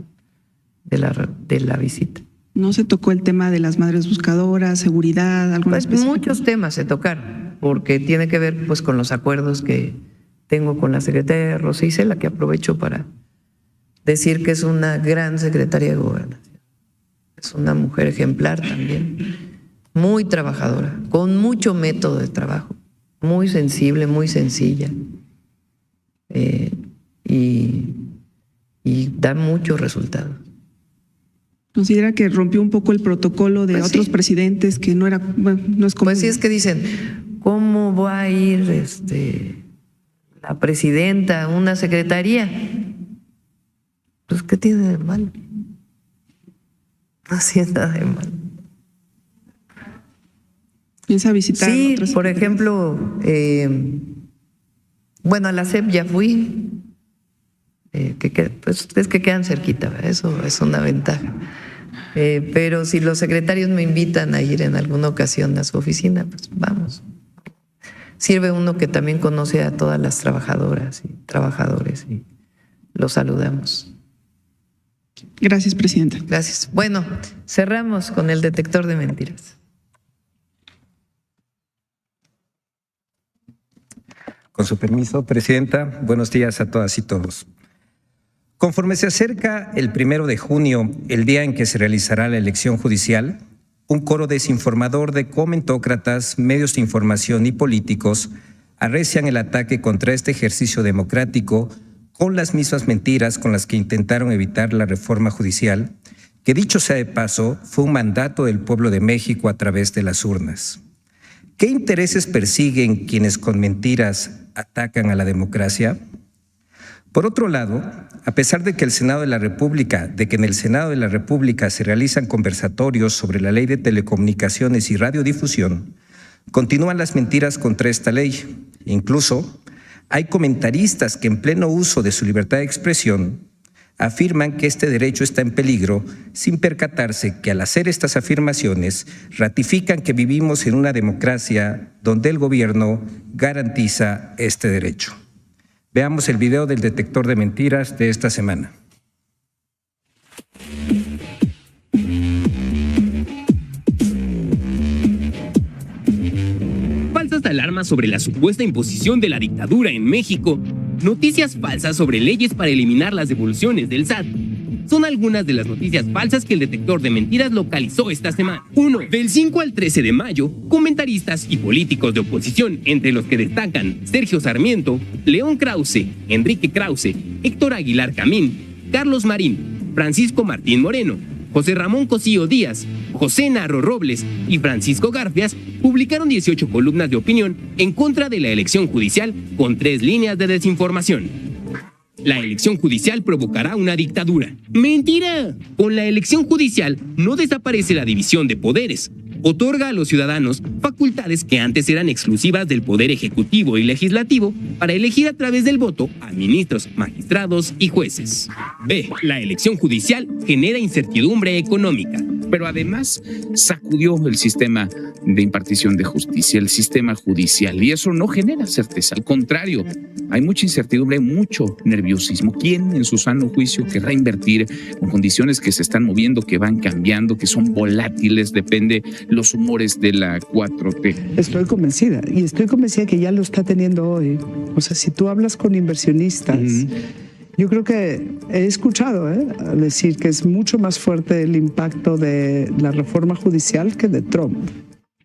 de la visita. ¿No se tocó el tema de las madres buscadoras, seguridad, alguna específica? Muchos temas se tocaron, porque tiene que ver pues con los acuerdos que tengo con la secretaria Rosa Isela, que aprovecho para decir que es una gran secretaria de Gobernación. Es una mujer ejemplar también, muy trabajadora, con mucho método de trabajo, muy sensible, muy sencilla, y da muchos resultados. ¿Considera que rompió un poco el protocolo de otros presidentes que no es común? Pues sí, es que dicen, ¿cómo va a ir la presidenta a una secretaría? Pues, ¿qué tiene de malo? No hacía nada de malo. ¿Piensa visitar? Sí, por ejemplo, a la SEP ya fui, pues es que quedan cerquita, ¿verdad? Eso es una ventaja. Pero si los secretarios me invitan a ir en alguna ocasión a su oficina, pues vamos. Sirve uno que también conoce a todas las trabajadoras y trabajadores y los saludamos. Gracias, presidenta. Gracias. Bueno, cerramos con el detector de mentiras. Con su permiso, presidenta, buenos días a todas y todos. Conforme se acerca el 1 de junio, el día en que se realizará la elección judicial, un coro desinformador de comentócratas, medios de información y políticos arrecian el ataque contra este ejercicio democrático con las mismas mentiras con las que intentaron evitar la reforma judicial, que dicho sea de paso, fue un mandato del pueblo de México a través de las urnas. ¿Qué intereses persiguen quienes con mentiras atacan a la democracia? Por otro lado, a pesar de que en el Senado de la República se realizan conversatorios sobre la Ley de Telecomunicaciones y Radiodifusión, continúan las mentiras contra esta ley. Incluso hay comentaristas que en pleno uso de su libertad de expresión afirman que este derecho está en peligro sin percatarse que al hacer estas afirmaciones ratifican que vivimos en una democracia donde el gobierno garantiza este derecho. Veamos el video del detector de mentiras de esta semana. Falsas alarmas sobre la supuesta imposición de la dictadura en México. Noticias falsas sobre leyes para eliminar las devoluciones del SAT. son algunas de las noticias falsas que el detector de mentiras localizó esta semana. 1. Del 5 al 13 de mayo, comentaristas y políticos de oposición, entre los que destacan Sergio Sarmiento, León Krause, Enrique Krause, Héctor Aguilar Camín, Carlos Marín, Francisco Martín Moreno, José Ramón Cosío Díaz, José Narro Robles y Francisco Garfias publicaron 18 columnas de opinión en contra de la elección judicial con 3 líneas de desinformación. La elección judicial provocará una dictadura. ¡Mentira! Con la elección judicial no desaparece la división de poderes. Otorga a los ciudadanos facultades que antes eran exclusivas del Poder Ejecutivo y Legislativo para elegir a través del voto a ministros, magistrados y jueces. B. La elección judicial genera incertidumbre económica. Pero además sacudió el sistema de impartición de justicia, el sistema judicial, y eso no genera certeza, al contrario, hay mucha incertidumbre, hay mucho nerviosismo. ¿Quién en su sano juicio querrá invertir con condiciones que se están moviendo, que van cambiando, que son volátiles, depende los humores de la 4T? Estoy convencida, y estoy convencida que ya lo está teniendo hoy. O sea, si tú hablas con inversionistas, yo creo que he escuchado decir que es mucho más fuerte el impacto de la reforma judicial que de Trump.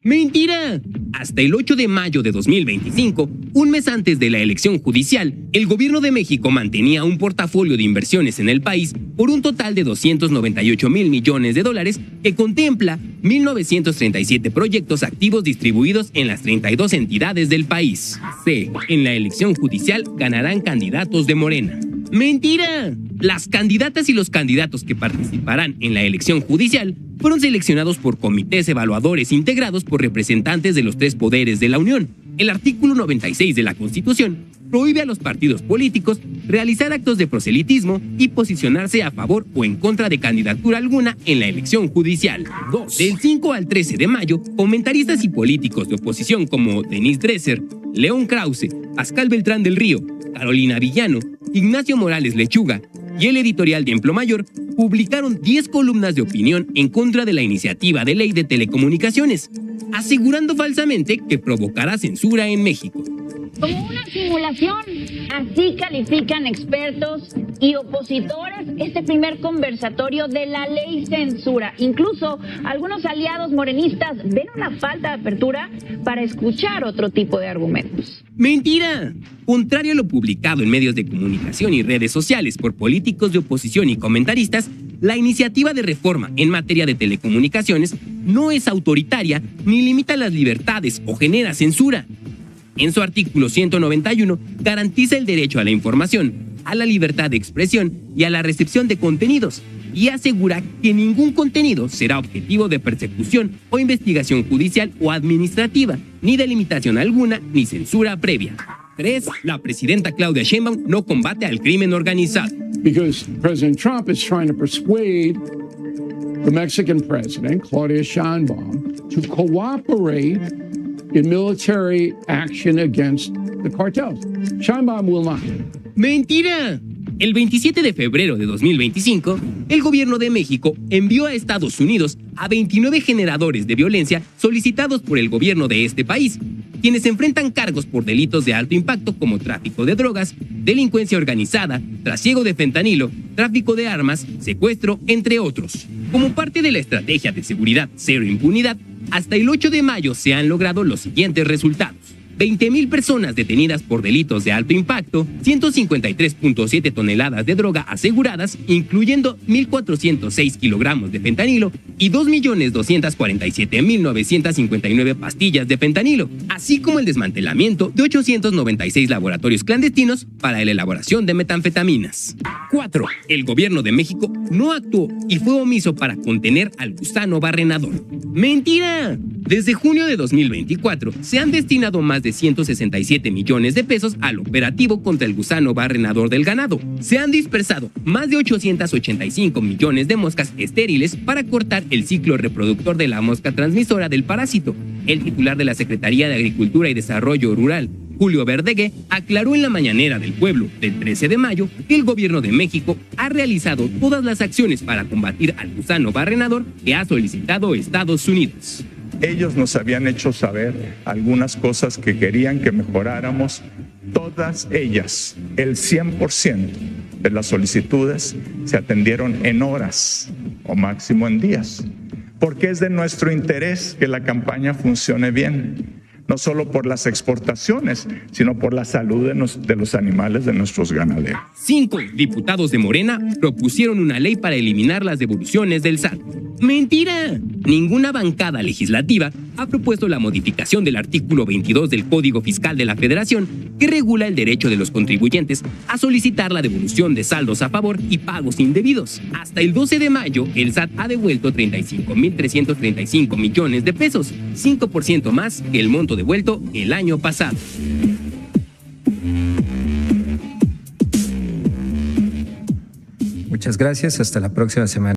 ¡Mentira! Hasta el 8 de mayo de 2025, un mes antes de la elección judicial, el gobierno de México mantenía un portafolio de inversiones en el país por un total de 298,000 millones de dólares que contempla 1,937 proyectos activos distribuidos en las 32 entidades del país. C. En la elección judicial ganarán candidatos de Morena. ¡Mentira! Las candidatas y los candidatos que participarán en la elección judicial fueron seleccionados por comités evaluadores integrados por representantes de los 3 poderes de la Unión. El artículo 96 de la Constitución prohíbe a los partidos políticos realizar actos de proselitismo y posicionarse a favor o en contra de candidatura alguna en la elección judicial. 2. Del 5 al 13 de mayo, comentaristas y políticos de oposición como Denise Dresser, León Krause, Pascal Beltrán del Río, Carolina Villano, Ignacio Morales Lechuga y el editorial Templo Mayor publicaron 10 columnas de opinión en contra de la iniciativa de ley de telecomunicaciones, asegurando falsamente que provocará censura en México. Como una simulación, así califican expertos y opositores este primer conversatorio de la ley censura. Incluso algunos aliados morenistas ven una falta de apertura para escuchar otro tipo de argumentos. ¡Mentira! Contrario a lo publicado en medios de comunicación y redes sociales por políticos de oposición y comentaristas, la iniciativa de reforma en materia de telecomunicaciones no es autoritaria ni limita las libertades o genera censura. En su artículo 191, garantiza el derecho a la información, a la libertad de expresión y a la recepción de contenidos, y asegura que ningún contenido será objetivo de persecución o investigación judicial o administrativa, ni de limitación alguna ni censura previa. 3. La presidenta Claudia Sheinbaum no combate al crimen organizado. Because President Trump is trying to persuade the Mexican president, Claudia Sheinbaum, to cooperate in military action against the cartels. Sheinbaum will not. ¡Mentira! El 27 de febrero de 2025, el gobierno de México envió a Estados Unidos a 29 generadores de violencia solicitados por el gobierno de este país, quienes enfrentan cargos por delitos de alto impacto como tráfico de drogas, delincuencia organizada, trasiego de fentanilo, tráfico de armas, secuestro, entre otros. Como parte de la estrategia de seguridad cero impunidad, hasta el 8 de mayo se han logrado los siguientes resultados. 20,000 personas detenidas por delitos de alto impacto, 153.7 toneladas de droga aseguradas, incluyendo 1,406 kilogramos de fentanilo y 2,247,959 pastillas de fentanilo, así como el desmantelamiento de 896 laboratorios clandestinos para la elaboración de metanfetaminas. 4. El gobierno de México no actuó y fue omiso para contener al gusano barrenador. ¡Mentira! Desde junio de 2024 se han destinado más de 167 millones de pesos al operativo contra el gusano barrenador del ganado. Se han dispersado más de 885 millones de moscas estériles para cortar el ciclo reproductor de la mosca transmisora del parásito. El titular de la Secretaría de Agricultura y Desarrollo Rural, Julio Verdegué, aclaró en la mañanera del pueblo del 13 de mayo que el gobierno de México ha realizado todas las acciones para combatir al gusano barrenador que ha solicitado Estados Unidos. Ellos nos habían hecho saber algunas cosas que querían que mejoráramos, todas ellas, el 100% de las solicitudes se atendieron en horas o máximo en días, porque es de nuestro interés que la campaña funcione bien, no solo por las exportaciones, sino por la salud de los animales de nuestros ganaderos. 5 diputados de Morena propusieron una ley para eliminar las devoluciones del SAT. ¡Mentira! Ninguna bancada legislativa ha propuesto la modificación del artículo 22 del Código Fiscal de la Federación, que regula el derecho de los contribuyentes a solicitar la devolución de saldos a favor y pagos indebidos. Hasta el 12 de mayo, el SAT ha devuelto 35.335 millones de pesos, 5% más que el monto devuelto el año pasado. Muchas gracias. Hasta la próxima semana.